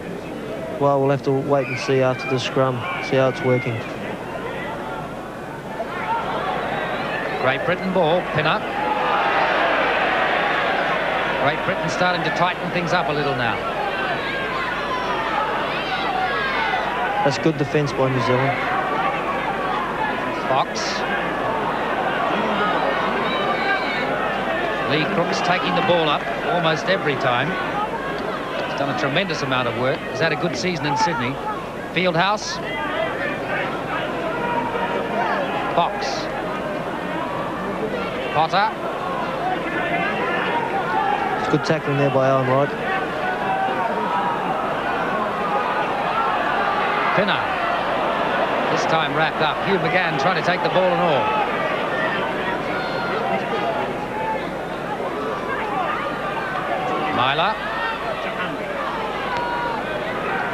Well, we'll have to wait and see after the scrum, see how it's working. Great Britain ball, pin-up. Great Britain starting to tighten things up a little now. That's good defence by New Zealand. Fox. Lee Crooks taking the ball up almost every time. He's done a tremendous amount of work. He's had a good season in Sydney. Fieldhouse. Fox. Potter. It's good tackling there by Owen Wright. Pinner. This time wrapped up. Hugh McGann trying to take the ball and all. Myler.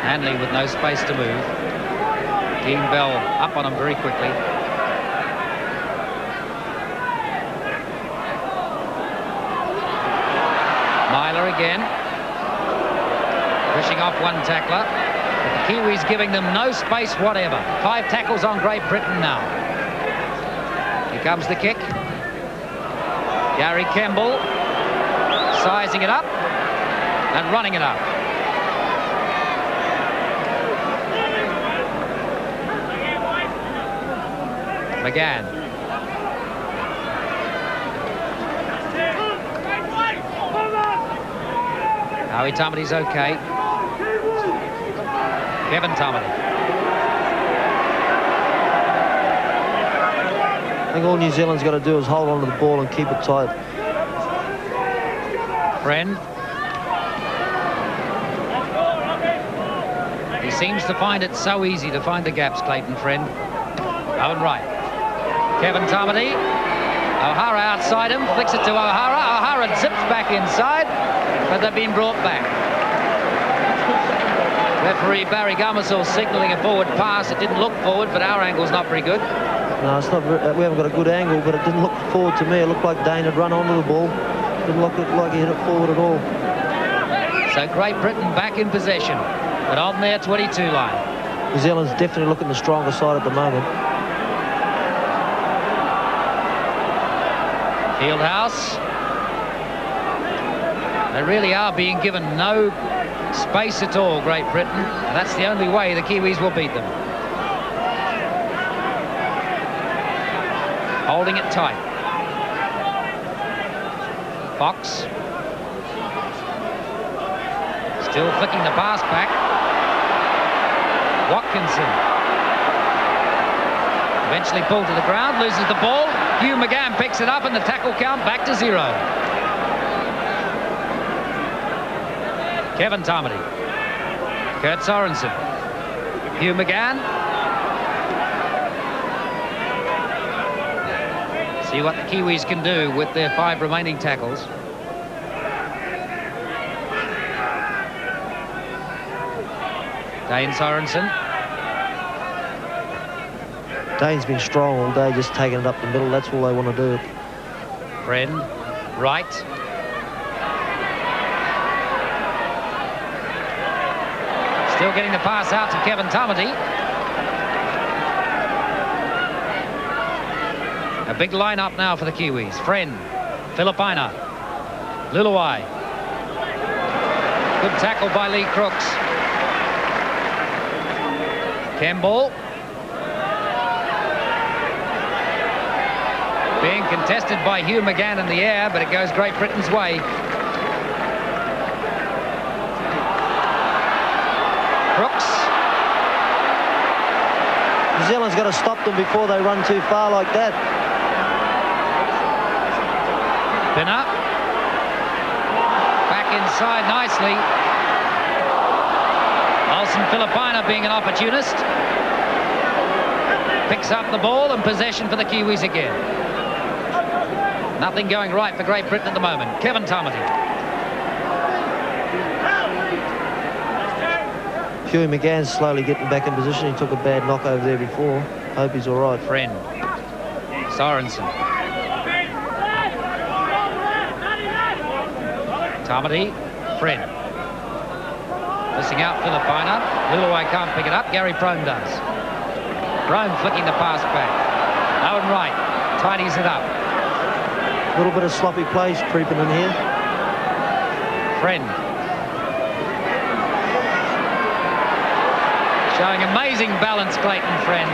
Hanley with no space to move. Dean Bell up on him very quickly. Myler again. Pushing off one tackler. The Kiwis giving them no space whatever. 5 tackles on Great Britain now. Here comes the kick. Gary Kemble sizing it up and running it up. McGann. Howie Tamati's okay. Kevin Tamati. I think all New Zealand's got to do is hold on to the ball and keep it tight. Friend. He seems to find it so easy to find the gaps, Clayton Friend. Owen Wright. Kevin Tamati. O'Hara outside him, flicks it to O'Hara. O'Hara zips back inside, but they've been brought back. Referee Barry Gummersall signalling a forward pass. It didn't look forward, but our angle's not very good. No, it's not. We haven't got a good angle, but it didn't look forward to me. It looked like Dane had run onto the ball. Didn't look like he hit it forward at all. So Great Britain back in possession, but on their 22 line. New Zealand's definitely looking the stronger side at the moment. Fieldhouse. They really are being given no space at all, Great Britain. And that's the only way the Kiwis will beat them. Holding it tight. Fox. Still flicking the pass back. Watkinson. Eventually pulled to the ground, loses the ball. Hugh McGann picks it up and the tackle count back to 0. Kevin Tamati. Kurt Sorensen. Hugh McGann. See what the Kiwis can do with their 5 remaining tackles. Dane Sorensen. Dane's been strong all day, just taking it up the middle. That's all they want to do. Friend. Right. Still getting the pass out to Kevin Tamati. A big line-up now for the Kiwis. Friend, Filipina, Luluai. Good tackle by Lee Crooks. Kemble. Being contested by Hugh McGann in the air, but it goes Great Britain's way. Crooks. New Zealand's got to stop them before they run too far like that. Pinner. Back inside nicely. Olsen Filipina being an opportunist. Picks up the ball and possession for the Kiwis again. Nothing going right for Great Britain at the moment. Kevin Tamati. Huey McGann's slowly getting back in position. He took a bad knock over there before. Hope he's all right. Friend. Sorensen. Tamati. Friend. Missing out Filipina. Luluai can't pick it up. Gary Prome does. Prome flicking the pass back. Owen Wright tidies it up. A little bit of sloppy plays creeping in here. Friend. Showing amazing balance, Clayton Friend.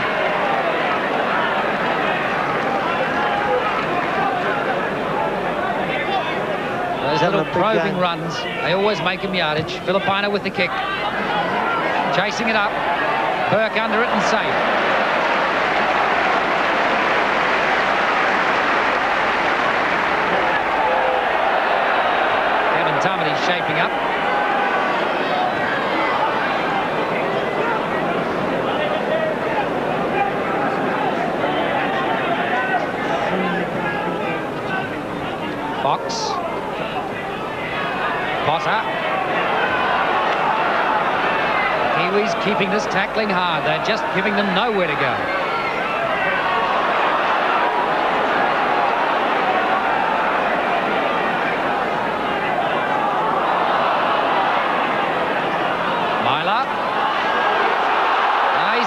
Those little probing runs, they always make him yardage. Filipina with the kick. Chasing it up. Burke under it and safe. Tamati shaping up. Fox. Potter. Kiwis keeping this tackling hard. They're just giving them nowhere to go.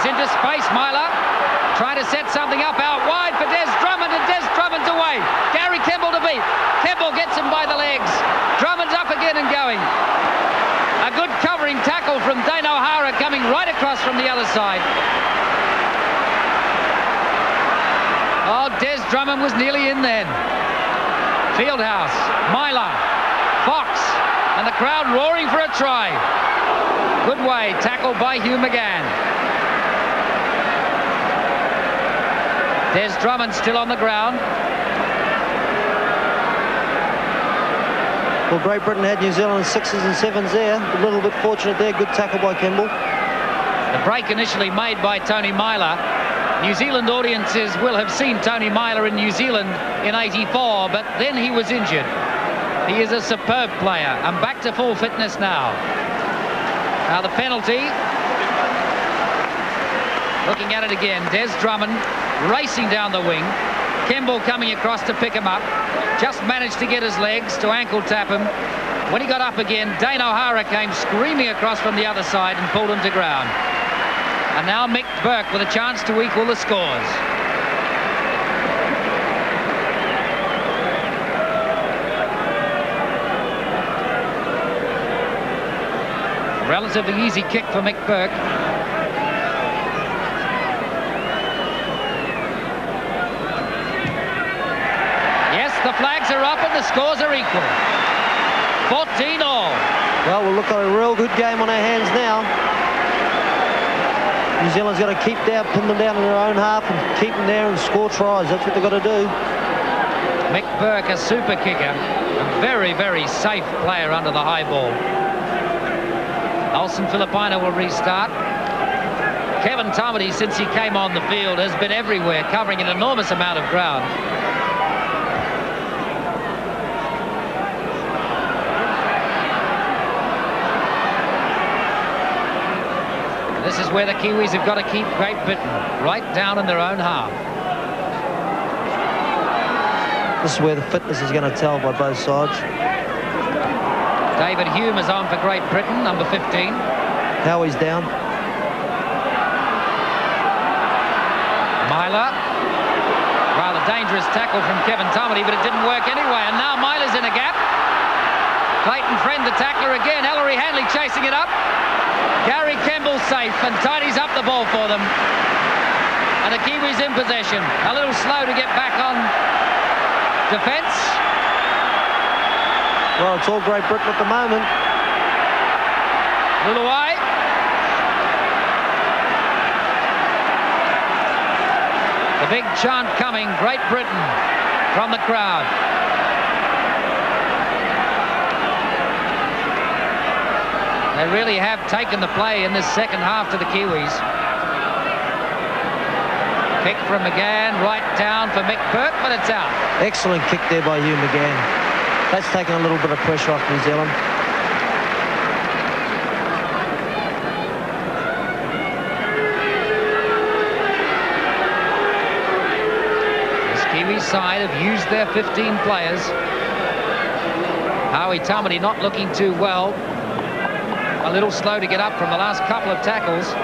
Into space, Myler trying to set something up out wide for Des Drummond, and Des Drummond's away. Gary Kemble to beat. Kemble gets him by the legs. Drummond's up again and going. A good covering tackle from Dane O'Hara coming right across from the other side. Oh, Des Drummond was nearly in then. Fieldhouse, Myler, Fox, and the crowd roaring for a try. Good way, tackled by Hugh McGann. Des Drummond still on the ground. Well, Great Britain had New Zealand 6s and 7s there. A little bit fortunate there. Good tackle by Kemble. The break initially made by Tony Myler. New Zealand audiences will have seen Tony Myler in New Zealand in '84, but then he was injured. He is a superb player and back to full fitness now. Now the penalty. Looking at it again, Des Drummond racing down the wing. Kemble coming across to pick him up. Just managed to get his legs to ankle tap him. When he got up again, Dane O'Hara came screaming across from the other side and pulled him to ground. And now Mick Burke with a chance to equal the scores. Relatively easy kick for Mick Burke. The flags are up and the scores are equal. 14-all. Well, we'll look at a real good game on our hands now. New Zealand's got to keep down, pin them down in their own half and keep them there and score tries. That's what they've got to do. Mick Burke, a super kicker. A very, very safe player under the high ball. Olsen Filipina will restart. Kevin Tamati, since he came on the field, has been everywhere, covering an enormous amount of ground. This is where the Kiwis have got to keep Great Britain right down in their own half. This is where the fitness is going to tell by both sides. David Hume is on for Great Britain, number 15. Howie's down. Myler. Rather dangerous tackle from Kevin Tamati, but it didn't work anyway. And now Myler's in a gap. Clayton Friend, the tackler again. Ellery Hanley chasing it up. Gary Kemble safe and tidies up the ball for them. And the Kiwis in possession. A little slow to get back on defence. Well, it's all Great Britain at the moment. Luluai. The big chant coming, Great Britain, from the crowd. They really have taken the play in this second half to the Kiwis. Kick from McGann, right down for Mick Burke, but it's out. Excellent kick there by Hugh McGann. That's taken a little bit of pressure off New Zealand. This Kiwi side have used their 15 players. Howie Tamati not looking too well. A little slow to get up from the last couple of tackles.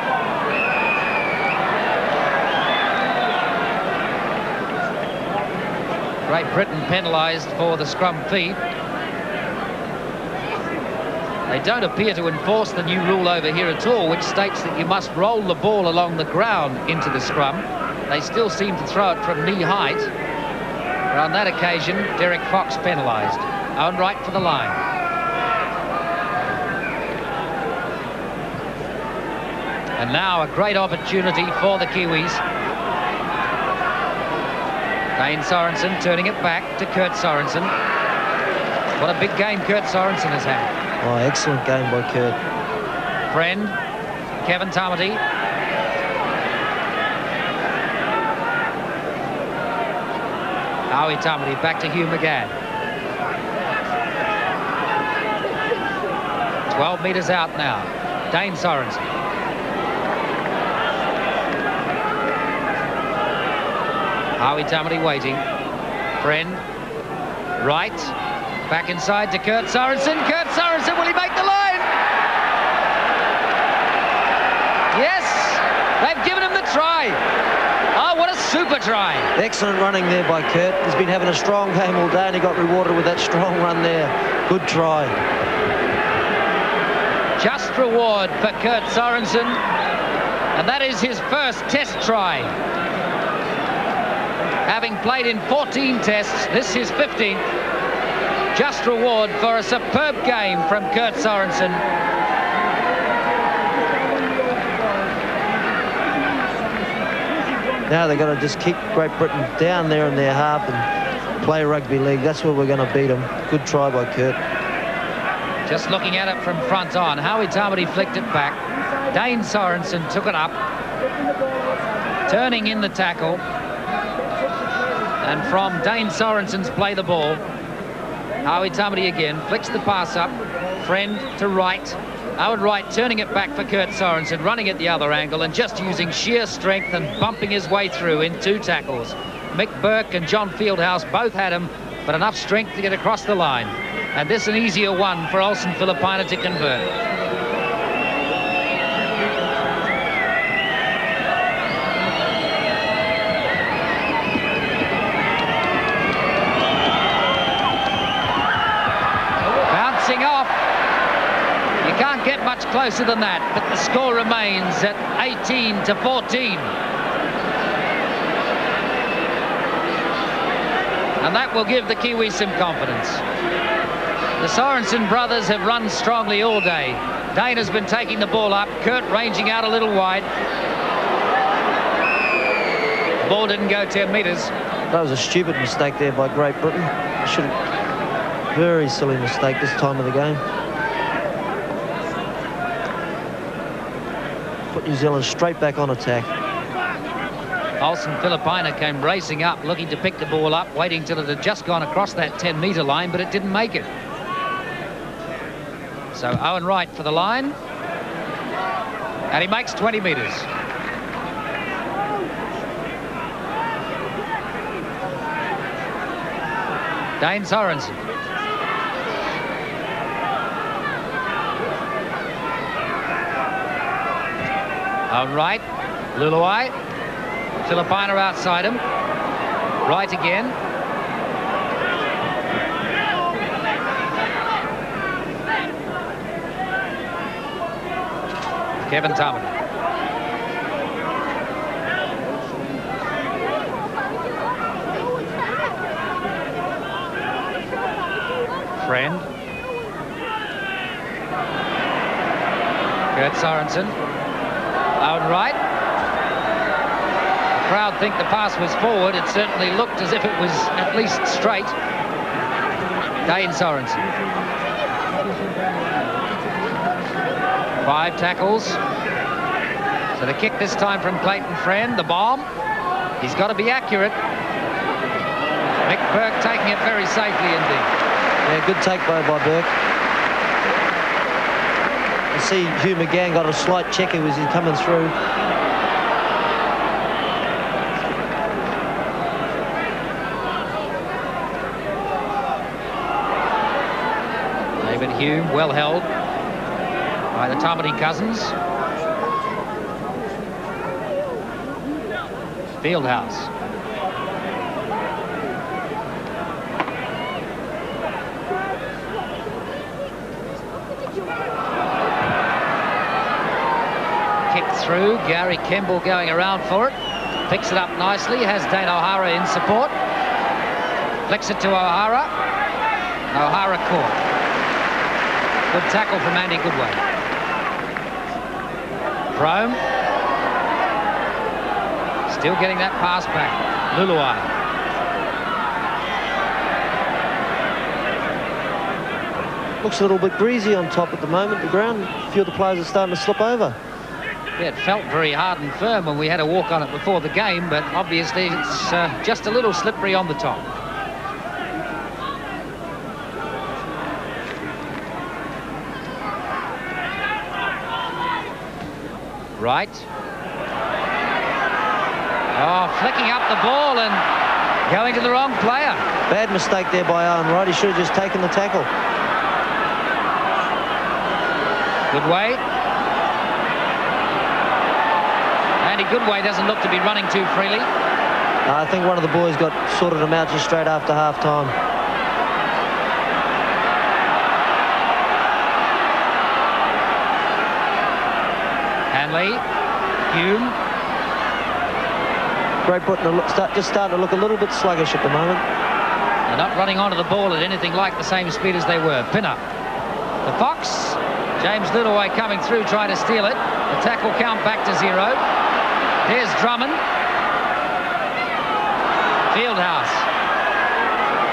Great Britain penalised for the scrum feed. They don't appear to enforce the new rule over here at all, which states that you must roll the ball along the ground into the scrum. They still seem to throw it from knee height. But on that occasion, Derek Fox penalised. Owen Wright for the line. And now a great opportunity for the Kiwis. Dane Sorensen turning it back to Kurt Sorensen. What a big game Kurt Sorensen has had. Oh, excellent game by Kurt. Friend, Kevin Tamati. Howie Tamati back to Hugh McGann. 12 metres out now. Dane Sorensen. Howie Tamati waiting. Friend. Right. Back inside to Kurt Sorensen. Kurt Sorensen, will he make the line? Yes! They've given him the try. Oh, what a super try. Excellent running there by Kurt. He's been having a strong game all day and he got rewarded with that strong run there. Good try. Just reward for Kurt Sorensen. And that is his first test try. Having played in 14 tests, this is 15th. Just reward for a superb game from Kurt Sorensen. Now they've got to just kick Great Britain down there in their half and play rugby league. That's where we're going to beat them. Good try by Kurt. Just looking at it from front on. Howie Tamati flicked it back. Dane Sorensen took it up. Turning in the tackle. And from Dane Sorensen's play the ball, Howie Tamati again flicks the pass up. Friend to right. Owen Wright turning it back for Kurt Sorensen, running at the other angle and just using sheer strength and bumping his way through in 2 tackles. Mick Burke and John Fieldhouse both had him, but enough strength to get across the line. And this an easier one for Olsen Filipina to convert. Can't get much closer than that, but the score remains at 18-14. And that will give the Kiwis some confidence. The Sorensen brothers have run strongly all day. Dane has been taking the ball up, Kurt ranging out a little wide. The ball didn't go 10 metres. That was a stupid mistake there by Great Britain. Very silly mistake this time of the game. Put New Zealand straight back on attack. Olsen Filipina came racing up, looking to pick the ball up, waiting till it had just gone across that 10-metre line, but it didn't make it. So Owen Wright for the line. And he makes 20 metres. Dane Sorensen. Owen Wright, Luluai, Filipina outside him. Right again. Kevin Tamati. Friend. Kurt Sorensen. Owen Wright. The crowd think the pass was forward. It certainly looked as if it was at least straight. Dane Sorensen. 5 tackles. So the kick this time from Clayton Friend, the bomb. He's got to be accurate. Mick Burke taking it very safely indeed. Yeah, good take by Burke. You see Hugh McGann got a slight check as he's coming through. David Hume, well held by the Tamati cousins. Fieldhouse. Kick through, Gary Kemble going around for it. Picks it up nicely, has Dane O'Hara in support. Flicks it to O'Hara. O'Hara caught. Good tackle from Andy Goodway. Brome. Still getting that pass back. Luluai. Looks a little bit greasy on top at the moment, the ground. A few of the players are starting to slip over. Yeah, it felt very hard and firm when we had a walk on it before the game, but obviously it's just a little slippery on the top. Right. Oh, flicking up the ball and going to the wrong player. Bad mistake there by Owen Wright. He should have just taken the tackle. Goodway. Andy Goodway doesn't look to be running too freely. I think one of the boys got sorted him out just straight after half-time. Hanley. Hume. Great Britain just starting to look a little bit sluggish at the moment. They're not running onto the ball at anything like the same speed as they were. Pinner. The Fox. James Lillaway coming through trying to steal it. The tackle count back to 0. There's Drummond. Fieldhouse.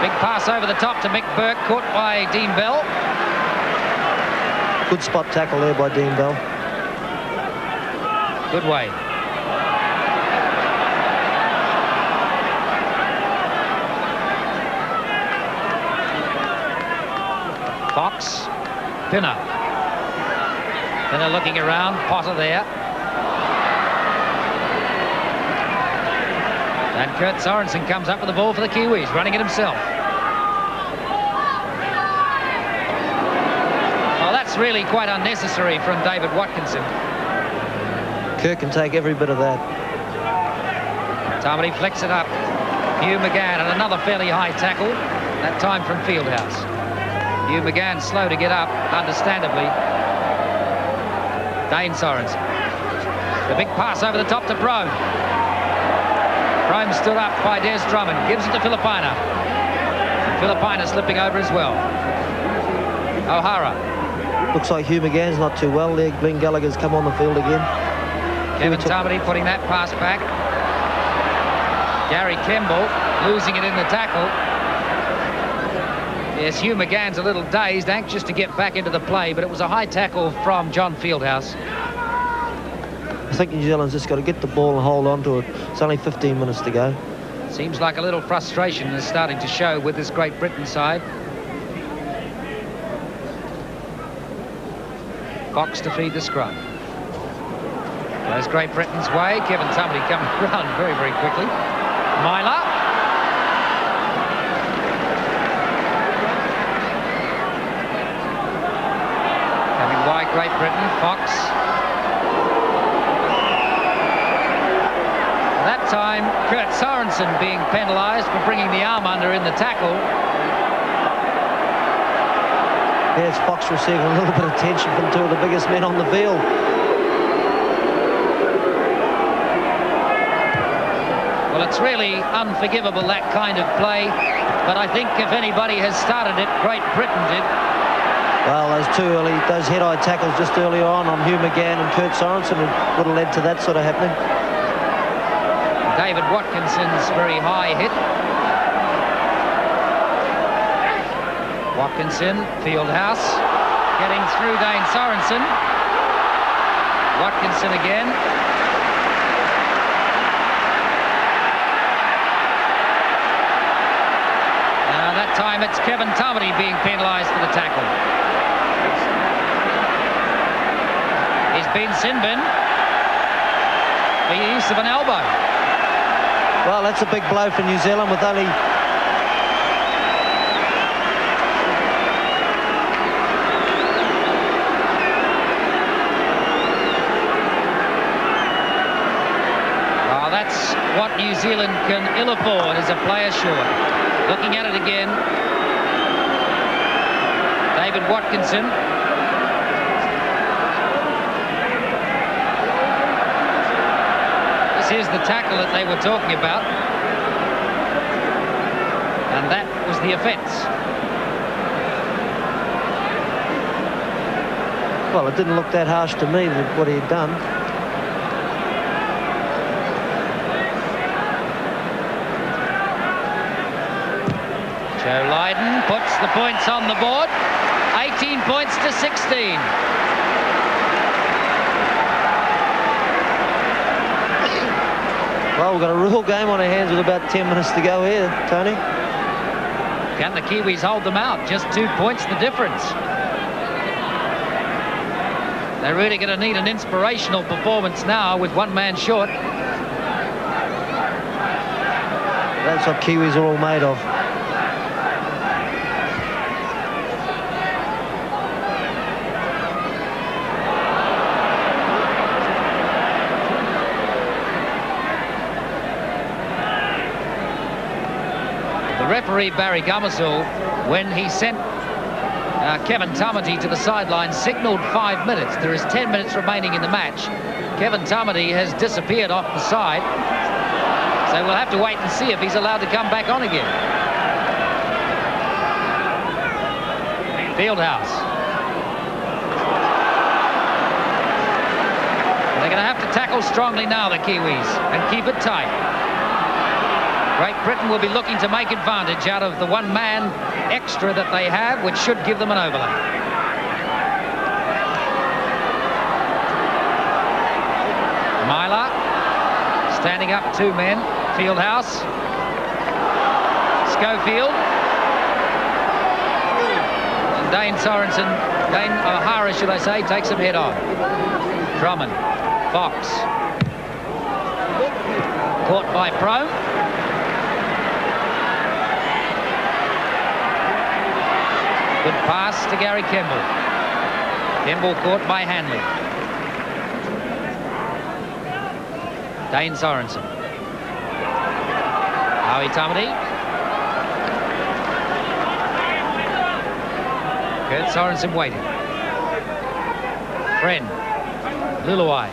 Big pass over the top to Mick Burke, caught by Dean Bell. Good spot tackle there by Dean Bell. Goodway. Fox. Pinner. Pinner looking around. Potter there. And Kurt Sorensen comes up with the ball for the Kiwis, running it himself. Well, that's really quite unnecessary from David Watkinson. Kirk can take every bit of that. Tamati flicks it up. Hugh McGann and another fairly high tackle, that time from Fieldhouse. Hugh McGann slow to get up, understandably. Dane Sorensen. The big pass over the top to Brome. Brome stood up by Des Drummond, gives it to Filipina. Filipina slipping over as well. O'Hara. Looks like Hugh McGann's not too well there. Glenn Gallagher's come on the field again. Kevin Tamati putting that pass back. Gary Kemble losing it in the tackle. Yes, Hugh McGann's a little dazed, anxious to get back into the play, but it was a high tackle from John Fieldhouse. I think New Zealand's just got to get the ball and hold on to it. It's only 15 minutes to go. Seems like a little frustration is starting to show with this Great Britain side. Fox to feed the scrum. Goes Great Britain's way. Kevin Tamati coming around very, very quickly. Myler. Coming wide, Great Britain. Fox. That time, Kurt Sorensen being penalised for bringing the arm under in the tackle. There's Fox receiving a little bit of tension from two of the biggest men on the field. Well, it's really unforgivable, that kind of play. But I think if anybody has started it, Great Britain did. Well, those head-eye tackles just earlier on Hugh McGann and Kurt Sorensen would have led to that sort of happening. David Watkinson's very high hit. Watkinson, Fieldhouse, getting through Dane Sorensen. Watkinson again. That time it's Kevin Tamati being penalised for the tackle. He's been sin-bin for the use of an elbow. Well, that's a big blow for New Zealand with only... Well, that's what New Zealand can ill afford, is a player short. Looking at it again. David Watkinson. This is the tackle that they were talking about. And that was the offence. Well, it didn't look that harsh to me, what he had done. Joe Lydon puts the points on the board. 18 points to 16. Well, we've got a real game on our hands with about 10 minutes to go here, Tony. Can the Kiwis hold them out? Just 2 points the difference. They're really going to need an inspirational performance now with one man short. That's what Kiwis are all made of. Referee Barry Gummersall, when he sent Kevin Tamati to the sideline, signalled 5 minutes. There is 10 minutes remaining in the match. Kevin Tamati has disappeared off the side, so we'll have to wait and see if he's allowed to come back on again. Fieldhouse. They're going to have to tackle strongly now, the Kiwis, and keep it tight. Great Britain will be looking to make advantage out of the one-man extra that they have, which should give them an overlap. Myler standing up, 2 men. Fieldhouse. Schofield. And Dane O'Hara, should I say, takes him head on. Drummond. Fox. Caught by Prome. Good pass to Gary Kemble. Kemble caught by Hanley. Dane Sorensen. Howie Tamati. Kurt Sorensen waiting. Friend. Luluai.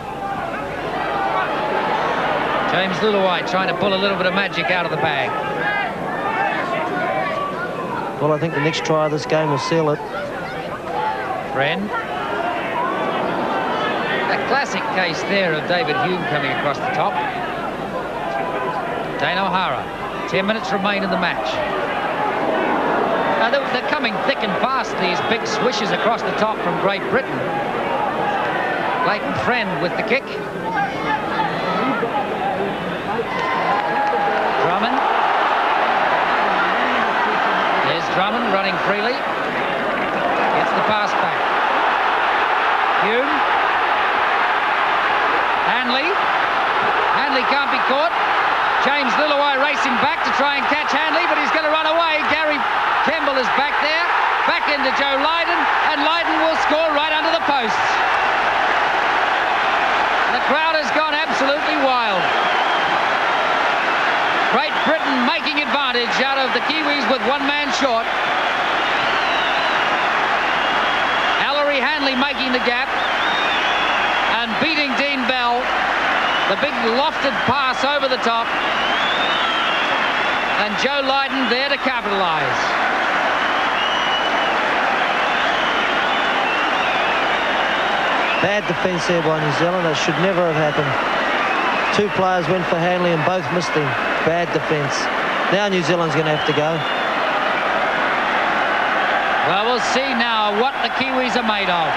James Luluai trying to pull a little bit of magic out of the bag. Well, I think the next try of this game will seal it. Friend. A classic case there of David Hume coming across the top. Dane O'Hara. 10 minutes remain in the match. Now they're coming thick and fast, these big swishes across the top from Great Britain. Leighton Friend with the kick. Drummond. Drummond running freely. Gets the pass back. Hume. Hanley. Hanley can't be caught. James Luluai racing back to try and catch Hanley, but he's going to run away. Gary Kemble is back there. Back into Joe Lydon, and Lydon will score right under the posts. The crowd has gone absolutely wild. Great Britain making advantage out of the Kiwis with one man short. Ellery Hanley making the gap and beating Dean Bell. The big lofted pass over the top. And Joe Lydon there to capitalise. Bad defence there by New Zealand. That should never have happened. 2 players went for Hanley and both missed him. Bad defence. Now New Zealand's going to have to go. Well, we'll see now what the Kiwis are made of.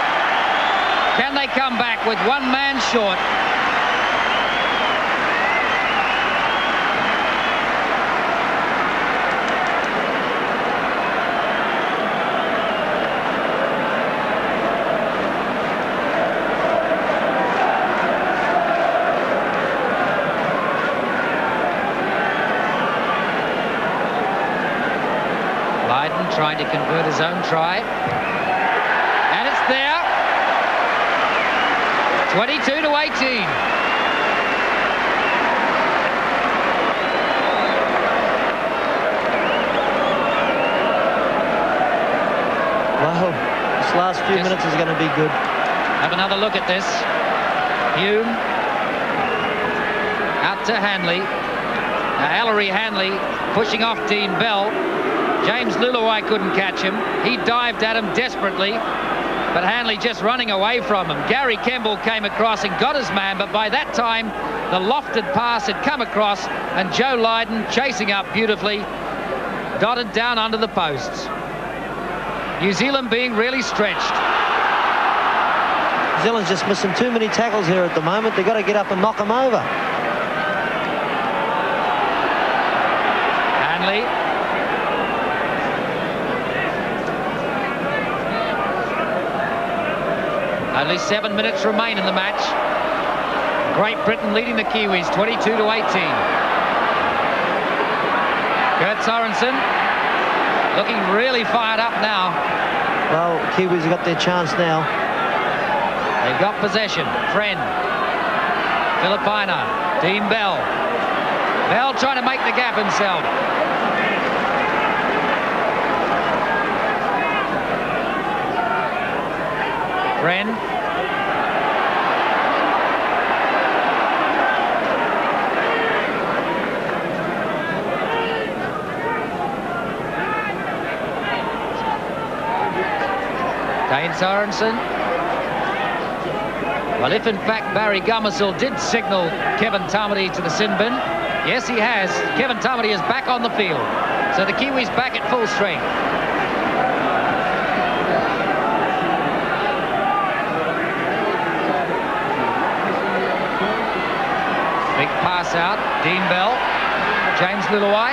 Can they come back with one man short. Trying to convert his own try. And it's there. 22-18. Well, this last few minutes is going to be good. Have another look at this. Hume. Out to Hanley. Now, Ellery Hanley pushing off Dean Bell. James Luluai couldn't catch him. He dived at him desperately, but Hanley just running away from him. Gary Kemble came across and got his man, but by that time, the lofted pass had come across, and Joe Lydon, chasing up beautifully, dotted down under the posts. New Zealand being really stretched. New Zealand's just missing too many tackles here at the moment. They've got to get up and knock them over. Hanley. Only 7 minutes remain in the match. Great Britain leading the Kiwis 22-18. Kurt Sorensen looking really fired up now. Well, Kiwis have got their chance now. They've got possession. Friend. Filipina. Dean Bell. Bell trying to make the gap himself. Friend. Dane Sorensen. Well, if in fact Barry Gummersill did signal Kevin Tamati to the sin bin, yes, he has. Kevin Tamati is back on the field. So the Kiwis back at full strength. Big pass out. Dean Bell. James Luluai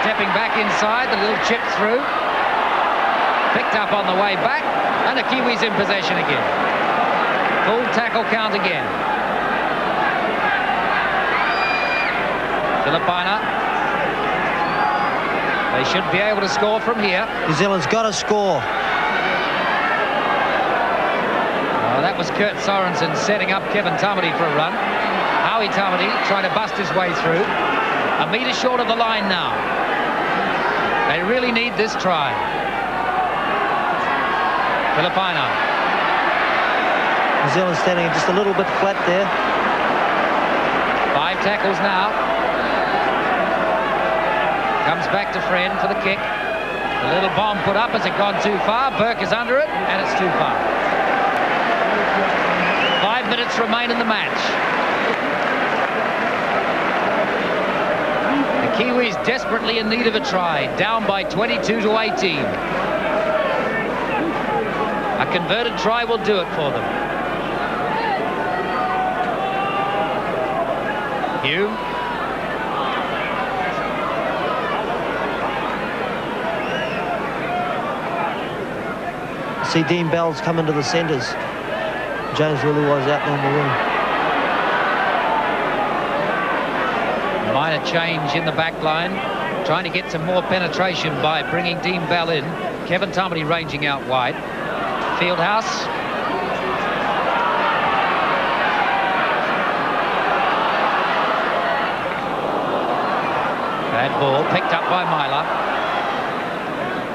stepping back inside. The little chip through. Picked up on the way back. And the Kiwis in possession again. Full tackle count again. Filipina. They should be able to score from here. New Zealand's got to score. Oh, that was Kurt Sorensen setting up Kevin Tamati for a run. Howie Tamati trying to bust his way through. A metre short of the line now. They really need this try. Filipina. New Zealand standing just a little bit flat there. 5 tackles now. Comes back to Friend for the kick. The little bomb put up. Has it gone too far? Burke is under it, and it's too far. 5 minutes remain in the match. The Kiwis desperately in need of a try. Down by 22-18. A converted try will do it for them. Hume. See Dean Bell's come into the centres. James Luluai's out on the wing. Minor change in the back line. Trying to get some more penetration by bringing Dean Bell in. Kevin Tamati ranging out wide. Fieldhouse. Bad ball picked up by Myler.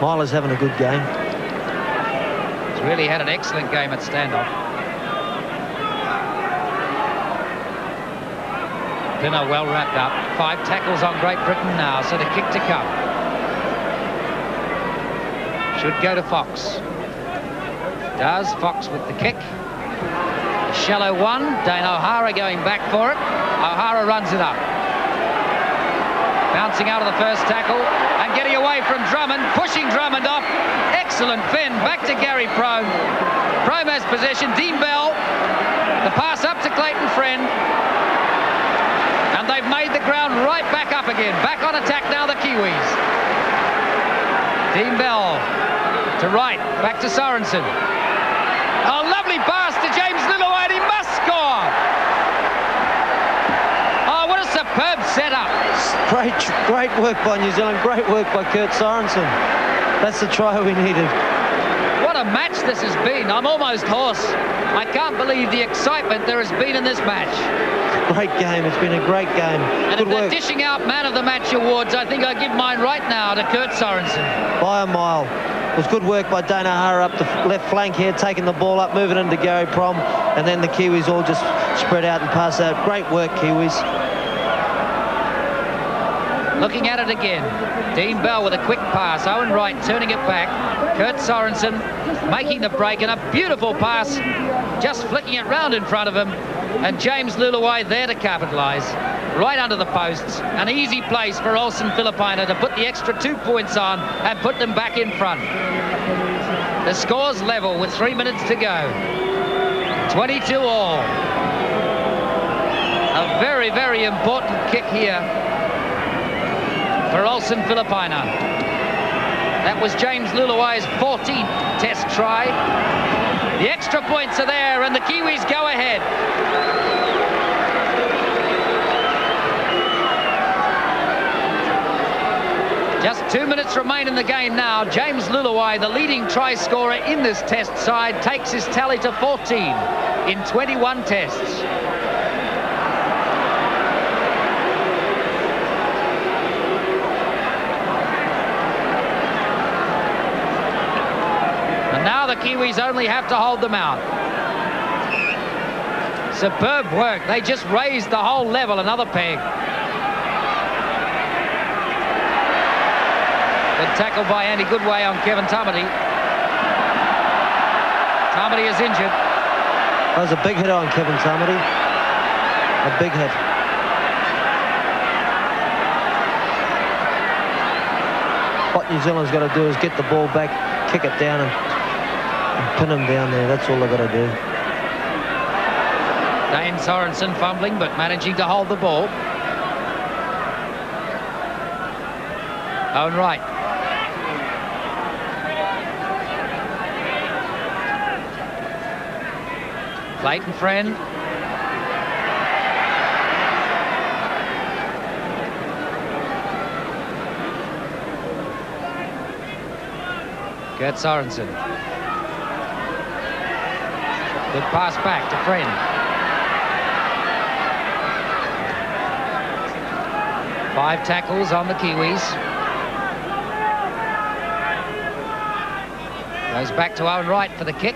Myler's having a good game. He's really had an excellent game at standoff. Dinner well wrapped up. 5 tackles on Great Britain now, so the kick to come. Should go to Fox. Does. Fox with the kick. A shallow one. Dane O'Hara going back for it. O'Hara runs it up. Bouncing out of the first tackle and getting away from Drummond. Pushing Drummond off. Excellent fend. Back to Gary Prone. Promas possession. Dean Bell. The pass up to Clayton Friend. And they've made the ground right back up again. Back on attack now, the Kiwis. Dean Bell to right. Back to Sorensen. A lovely pass to James Lilleway, and he must score. Oh, what a superb setup. Great work by New Zealand. Great work by Kurt Sorensen. That's the try we needed. What a match this has been. I'm almost hoarse. I can't believe the excitement there has been in this match. Great game. It's been a great game. And Good if they're work. dishing out Man of the Match awards, I think I give mine right now to Kurt Sorensen. By a mile. It was good work by Dana Hara up the left flank here, taking the ball up, moving into Gary Prom, and then the Kiwis all just spread out and pass out. Great work, Kiwis. Looking at it again. Dean Bell with a quick pass. Owen Wright turning it back. Kurt Sorensen making the break, and a beautiful pass, just flicking it round in front of him. And James Lilleway there to capitalise. Right under the posts. An easy place for Olsen Filipina to put the extra 2 points on and put them back in front. The score's level with 3 minutes to go. 22 all. A very, very important kick here for Olsen Filipina. That was James Lilleway's 14th test try. The extra points are there, and the Kiwis go ahead. Just 2 minutes remain in the game now. James Lilleway, the leading try scorer in this test side, takes his tally to 14 in 21 tests. And now the Kiwis only have to hold them out. Superb work. They just raised the whole level another peg. Good tackle by Andy Goodway on Kevin Tamati. Tamati is injured. That was a big hit on Kevin Tamati. A big hit. What New Zealand's got to do is get the ball back, kick it down and pin him down there. That's all they've got to do. Dane Sorensen fumbling but managing to hold the ball. Owen Wright. Clayton Friend. Kurt Sorensen. Good pass back to Friend. Five tackles on the Kiwis. Goes back to Owen Wright for the kick.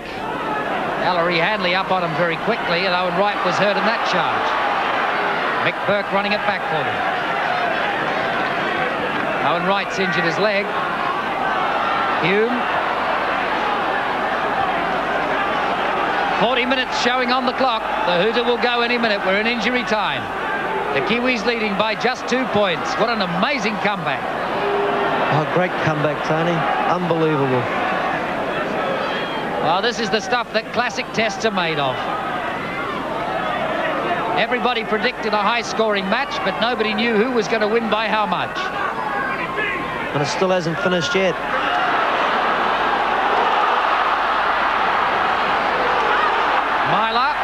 Ellery Hanley up on him very quickly, and Owen Wright was hurt in that charge. Mick Burke running it back for them. Owen Wright's injured his leg. Hume. 40 minutes showing on the clock. The hooter will go any minute. We're in injury time. The Kiwis leading by just 2 points. What an amazing comeback. Oh, great comeback, Tony. Unbelievable. Well, this is the stuff that classic tests are made of. Everybody predicted a high-scoring match, but nobody knew who was going to win by how much. And it still hasn't finished yet. Myler.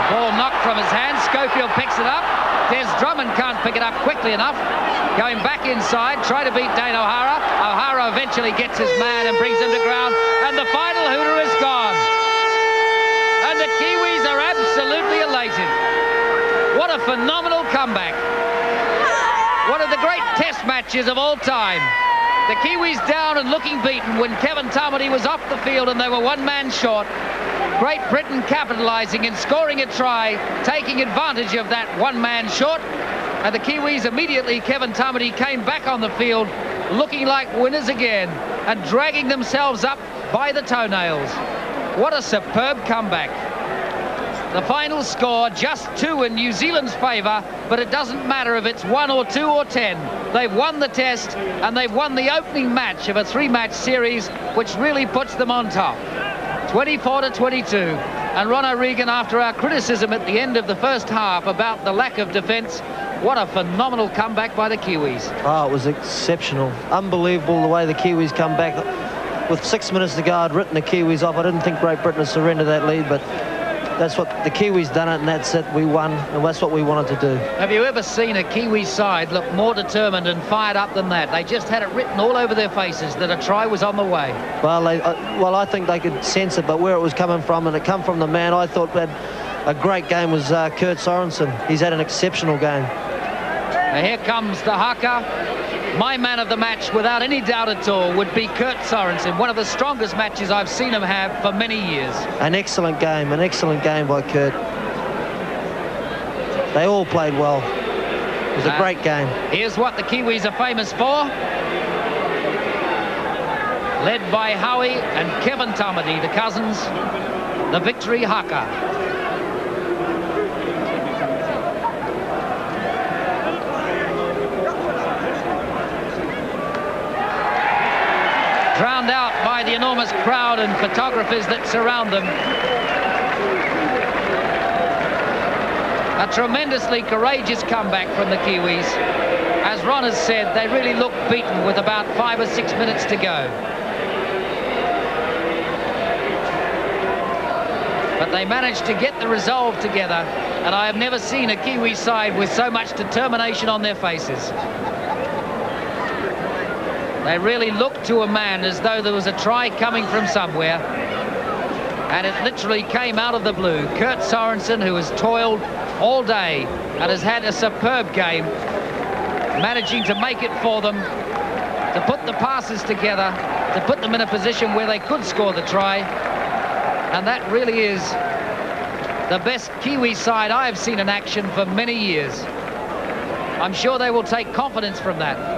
Ball knocked from his hand. Schofield picks it up. Des Drummond can't pick it up quickly enough. Going back inside, try to beat Dane O'Hara. O'Hara eventually gets his man and brings him to ground. And the final hooter is gone. And the Kiwis are absolutely elated. What a phenomenal comeback. One of the great test matches of all time. The Kiwis down and looking beaten when Kevin Tamati was off the field and they were one man short. Great Britain capitalising and scoring a try, taking advantage of that one man short. And the Kiwis immediately, Kevin Tamati came back on the field looking like winners again and dragging themselves up by the toenails. What a superb comeback. The final score, just 2 in New Zealand's favour, but it doesn't matter if it's 1 or 2 or 10. They've won the test and they've won the opening match of a 3-match series, which really puts them on top. 24-22. And Ron O'Regan, after our criticism at the end of the first half about the lack of defence, what a phenomenal comeback by the Kiwis. Oh, it was exceptional. Unbelievable the way the Kiwis come back. With 6 minutes to go, I'd written the Kiwis off. I didn't think Great Britain would surrender that lead, but that's what the Kiwis done it, and that's it. We won, and that's what we wanted to do. Have you ever seen a Kiwi side look more determined and fired up than that? They just had it written all over their faces that a try was on the way. Well, I think they could sense it, but where it was coming from, and it come from the man I thought had a great game, was Kurt Sorensen. He's had an exceptional game. Now here comes the haka. My man of the match, without any doubt at all, would be Kurt Sorensen. One of the strongest matches I've seen him have for many years. An excellent game by Kurt. They all played well. It was a great game. Here's what the Kiwis are famous for. Led by Howie and Kevin Tamati, the cousins, the victory haka. Drowned out by the enormous crowd and photographers that surround them. A tremendously courageous comeback from the Kiwis. As Ron has said, they really looked beaten with about 5 or 6 minutes to go. But they managed to get the resolve together, and I have never seen a Kiwi side with so much determination on their faces. They really looked to a man as though there was a try coming from somewhere, and it literally came out of the blue. Kurt Sorensen, who has toiled all day and has had a superb game, managing to make it for them, to put the passes together, to put them in a position where they could score the try, and that really is the best Kiwi side I have seen in action for many years. I'm sure they will take confidence from that.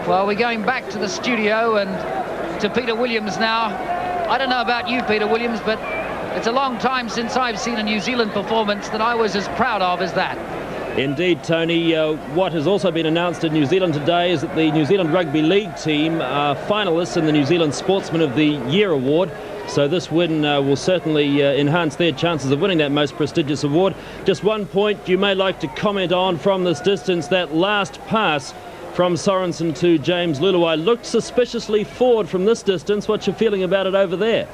Well, we're going back to the studio and to Peter Williams now. I don't know about you, Peter Williams, but it's a long time since I've seen a New Zealand performance that I was as proud of as that. Indeed, Tony. What has also been announced in New Zealand today is that the New Zealand Rugby League team are finalists in the New Zealand Sportsman of the Year award. So this win will certainly enhance their chances of winning that most prestigious award. Just one point you may like to comment on from this distance: that last pass from Sorensen to James Luluai looked suspiciously forward from this distance. What's your feeling about it over there?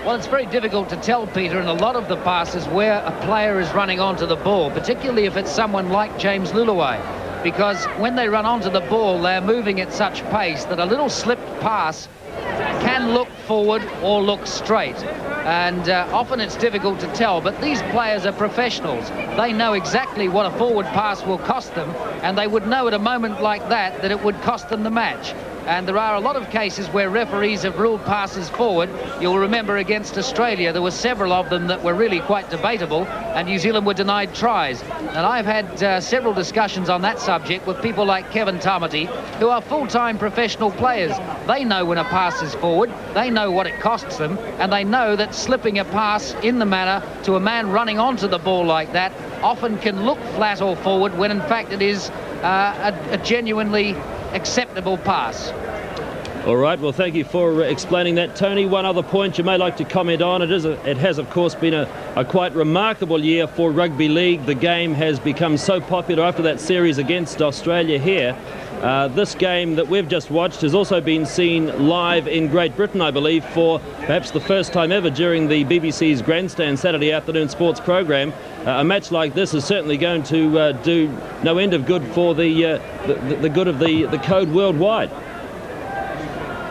Well, it's very difficult to tell, Peter, in a lot of the passes where a player is running onto the ball, particularly if it's someone like James Luluai, because when they run onto the ball, they're moving at such pace that a little slipped pass can look forward or look straight. And often it's difficult to tell, but these players are professionals. They know exactly what a forward pass will cost them, and they would know at a moment like that that it would cost them the match. And there are a lot of cases where referees have ruled passes forward. You'll remember against Australia, there were several of them that were really quite debatable, and New Zealand were denied tries. And I've had several discussions on that subject with people like Kevin Tamati, who are full-time professional players. They know when a pass is forward, they know what it costs them, and they know that slipping a pass in the manner to a man running onto the ball like that often can look flat or forward when in fact it is a genuinely acceptable pass. All right, well, thank you for explaining that, Tony. One other point you may like to comment on: it has of course been a quite remarkable year for rugby league. The game has become so popular after that series against Australia here. This game that we've just watched has also been seen live in Great Britain, I believe, for perhaps the first time ever during the BBC's Grandstand Saturday afternoon sports program. A match like this is certainly going to do no end of good for the good of the code worldwide.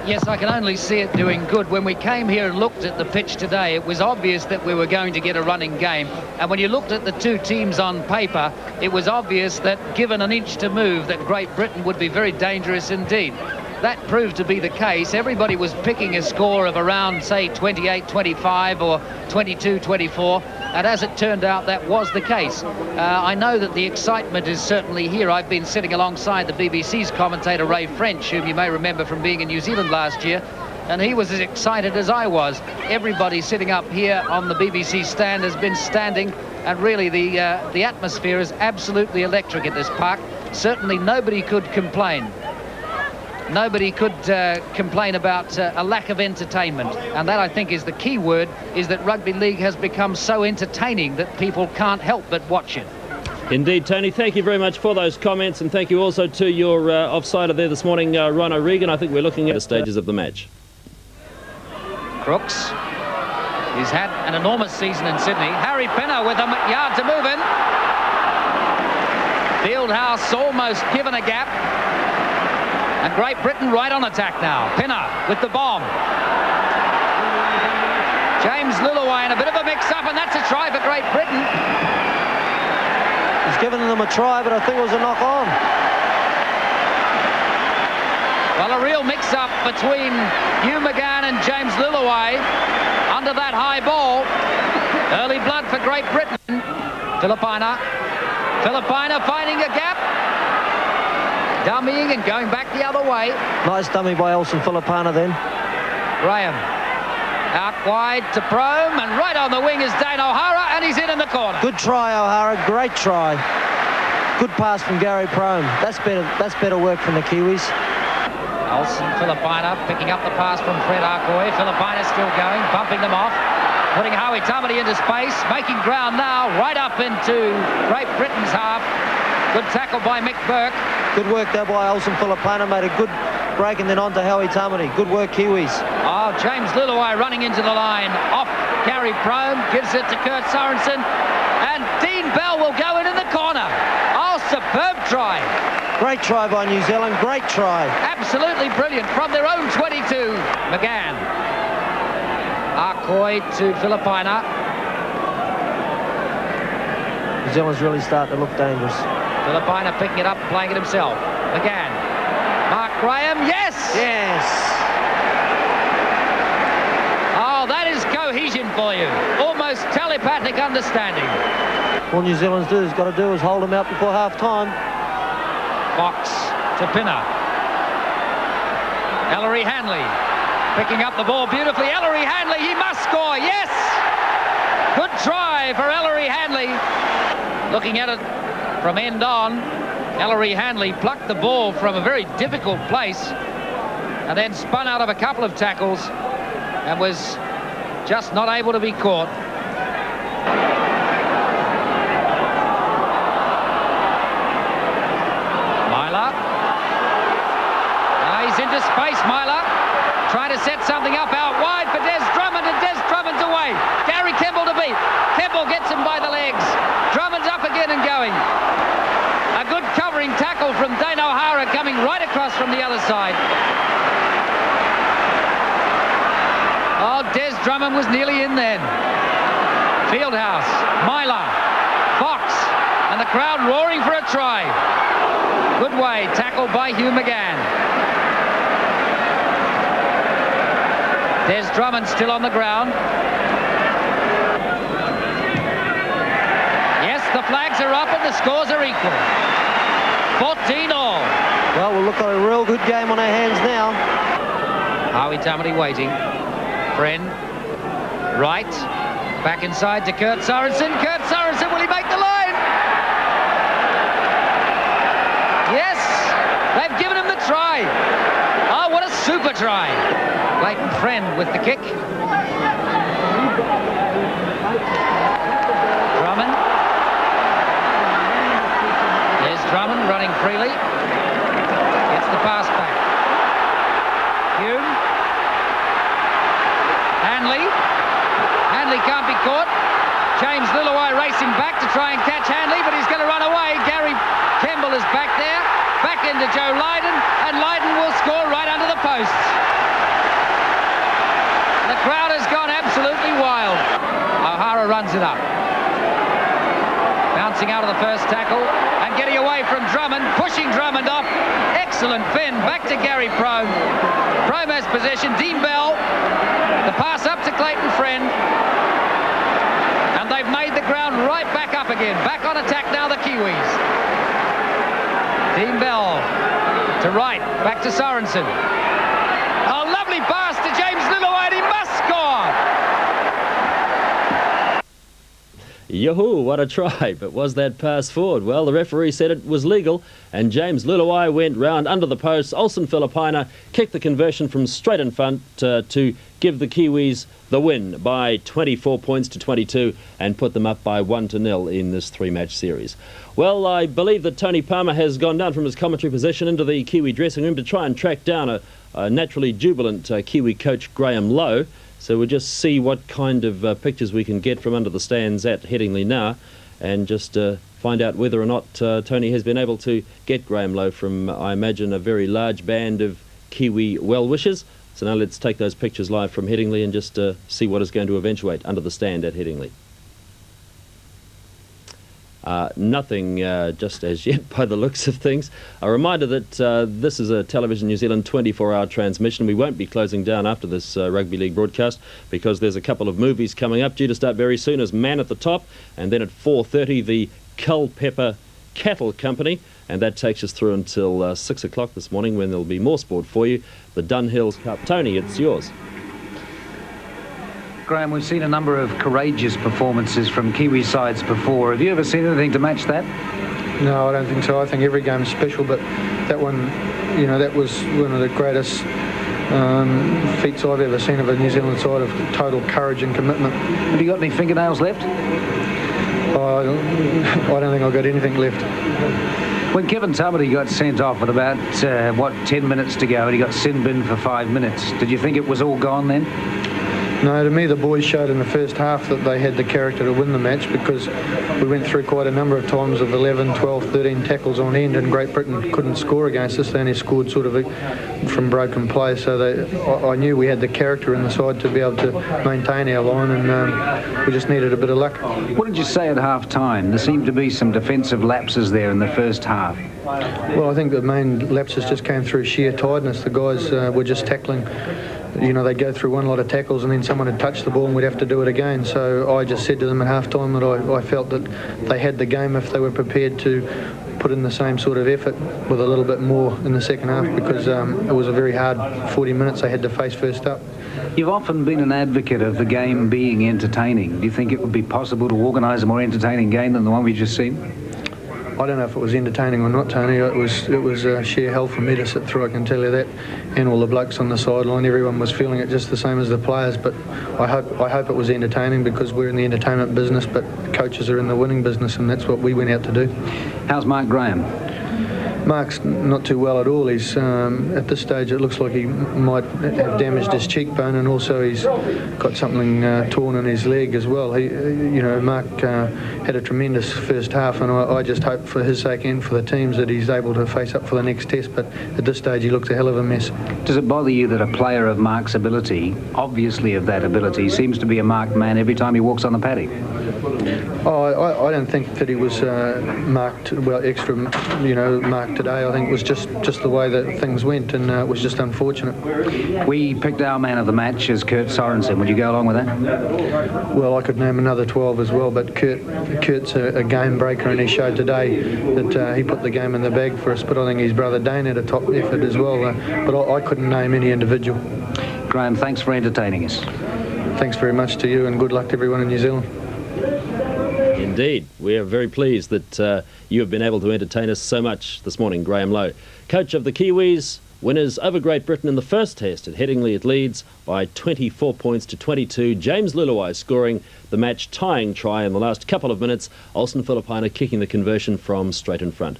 Yes, I can only see it doing good. When we came here and looked at the pitch today, it was obvious that we were going to get a running game. And when you looked at the two teams on paper, it was obvious that given an inch to move, that Great Britain would be very dangerous indeed. That proved to be the case. Everybody was picking a score of around, say, 28-25 or 22-24. And as it turned out, that was the case. I know that the excitement is certainly here. I've been sitting alongside the BBC's commentator, Ray French, whom you may remember from being in New Zealand last year, and he was as excited as I was. Everybody sitting up here on the BBC stand has been standing, and really the atmosphere is absolutely electric at this park. Certainly nobody could complain. nobody could complain about a lack of entertainment. And that, I think, is the key word, is that rugby league has become so entertaining that people can't help but watch it. Indeed, Tony, thank you very much for those comments, and thank you also to your offsider there this morning, Ron O'Regan. I think we're looking at the stages of the match. Crooks, he's had an enormous season in Sydney. Harry Pinner with a yard to move in. Fieldhouse almost given a gap. And Great Britain right on attack now. Pinner with the bomb. James Lillaway in a bit of a mix-up, and that's a try for Great Britain. He's given them a try, but I think it was a knock-on. Well, a real mix-up between Hugh McGann and James Lillaway under that high ball. Early blood for Great Britain. Filipina finding a gap. Dummying and going back the other way. Nice dummy by Elson Filipina then. Graham out wide to Prome, and right on the wing is Dane O'Hara, and he's in the corner. Good try, O'Hara. Great try. Good pass from Gary Prome. That's better work from the Kiwis. Elson Filipina picking up the pass from Fred Arcoy. Filipina still going, bumping them off, putting Howie Tamati into space, making ground now, right up into Great Britain's half. Good tackle by Mick Burke. Good work there by Elson Filipina. Made a good break and then on to Howie Tamati. Good work, Kiwis. Oh, James Lillaway running into the line. Off Gary Prome, gives it to Kurt Sorensen. And Dean Bell will go in the corner. Oh, superb try. Great try by New Zealand. Great try. Absolutely brilliant from their own 22. McGann. Arcoy to Filipina. New Zealand's really starting to look dangerous. Filipina picking it up, playing it himself. McGann. Mark Graham, yes! Yes! Oh, that is cohesion for you. Almost telepathic understanding. All New Zealand's got to do is hold them out before half-time. Fox to Pinner. Ellery Hanley picking up the ball beautifully. Ellery Hanley, he must score, yes! Good try for Ellery Hanley. Looking at it from end on, Ellery Hanley plucked the ball from a very difficult place and then spun out of a couple of tackles and was just not able to be caught. Myler. Now he's into space, Myler. Trying to set something up out wide for Des Drummond, and Des Drummond's away. Gary Kemble to beat. Kemble gets him by the legs. Drummond's up again and going. A good covering tackle from Dane O'Hara coming right across from the other side. Oh, Des Drummond was nearly in then. Fieldhouse, Myler, Fox, and the crowd roaring for a try. Good way, tackled by Hugh McGann. Des Drummond still on the ground. Yes, the flags are up and the scores are equal. 14-all. Well, we'll look at a real good game on our hands now. Howie Tamati waiting. Friend. Right. Back inside to Kurt Sorensen. Kurt Sorensen, will he make the line? Yes! They've given him the try. Oh, what a super try. Clayton Friend with the kick. Drummond. There's Drummond running freely. Gets the pass back. Hume. Hanley. Hanley can't be caught. James Lillaway racing back to try and catch Hanley, but he's going to run away. Gary Kemble is back there. Back into Joe Lydon, and Lydon will score right under the posts. The crowd has gone absolutely wild. O'Hara runs it up. Bouncing out of the first tackle and getting away from Drummond, pushing Drummond off. Excellent fin, back to Gary Prome. Prome has possession, Dean Bell. The pass up to Clayton Friend. And they've made the ground right back up again. Back on attack now, the Kiwis. Dean Bell to right, back to Sorensen. Oh, lovely pass to James Lillaway, and he must score! Yahoo, what a try, but was that pass forward? Well, the referee said it was legal, and James Luluai went round under the post. Olsen Filipina kicked the conversion from straight in front to give the Kiwis the win by 24 points to 22 and put them up by 1-0 in this three-match series. Well, I believe that Tony Palmer has gone down from his commentary position into the Kiwi dressing room to try and track down a naturally jubilant Kiwi coach, Graham Lowe. So we'll just see what kind of pictures we can get from under the stands at Headingley now, and just find out whether or not Tony has been able to get Graham Lowe from, I imagine, a very large band of Kiwi well-wishers. So now let's take those pictures live from Headingley and just see what is going to eventuate under the stand at Headingley. Nothing just as yet by the looks of things. A reminder that this is a Television New Zealand 24-hour transmission. We won't be closing down after this Rugby League broadcast because there's a couple of movies coming up due to start very soon as Man at the Top, and then at 4:30 the Culpeper Cattle Company, and that takes us through until 6 o'clock this morning when there'll be more sport for you. The Dunhill Cup. Tony, it's yours. Graham, we've seen a number of courageous performances from Kiwi sides before. Have you ever seen anything to match that? No, I don't think so. I think every game's special, but that one, you know, that was one of the greatest feats I've ever seen of a New Zealand side, of total courage and commitment. Have you got any fingernails left? I don't think I've got anything left. When Kevin Tamati got sent off with about, 10 minutes to go, and he got sin bin for 5 minutes, did you think it was all gone then? No, to me the boys showed in the first half that they had the character to win the match, because we went through quite a number of times of 11, 12, 13 tackles on end, and Great Britain couldn't score against us. They only scored sort of from broken play, so I knew we had the character in the side to be able to maintain our line, and we just needed a bit of luck. What did you say at half-time? There seemed to be some defensive lapses there in the first half. Well, I think the main lapses just came through sheer tiredness. The guys were just tackling. You know, they'd go through one lot of tackles and then someone would touch the ball and we'd have to do it again. So I just said to them at half-time that I felt that they had the game if they were prepared to put in the same sort of effort with a little bit more in the second half, because it was a very hard 40 minutes they had to face first up. You've often been an advocate of the game being entertaining. Do you think it would be possible to organise a more entertaining game than the one we've just seen? I don't know if it was entertaining or not, Tony. It was sheer hell for me to sit through, I can tell you that. And all the blokes on the sideline, everyone was feeling it just the same as the players. But I hope it was entertaining, because we're in the entertainment business, but coaches are in the winning business, and that's what we went out to do. How's Mark Graham? Mark's not too well at all. He's at this stage it looks like he might have damaged his cheekbone, and also he's got something torn in his leg as well. Mark had a tremendous first half, and I just hope for his sake and for the teams that he's able to face up for the next test. But at this stage he looks a hell of a mess. Does it bother you that a player of Mark's ability, obviously of that ability, seems to be a marked man every time he walks on the paddock? I don't think that he was marked, well, extra, marked today. I think it was just the way that things went, and it was just unfortunate. We picked our man of the match as Kurt Sorensen. Would you go along with that? Well, I could name another 12 as well, but Kurt's a game breaker, and he showed today that he put the game in the bag for us. But I think his brother Dane had a top effort as well. But I couldn't name any individual. Graham, thanks for entertaining us. Thanks very much to you, and good luck to everyone in New Zealand. Indeed, we are very pleased that you have been able to entertain us so much this morning, Graham Lowe. Coach of the Kiwis, winners over Great Britain in the first test at Headingley. It leads by 24 points to 22. James Luluai scoring the match-tying try in the last couple of minutes. Olsen Filipina kicking the conversion from straight in front.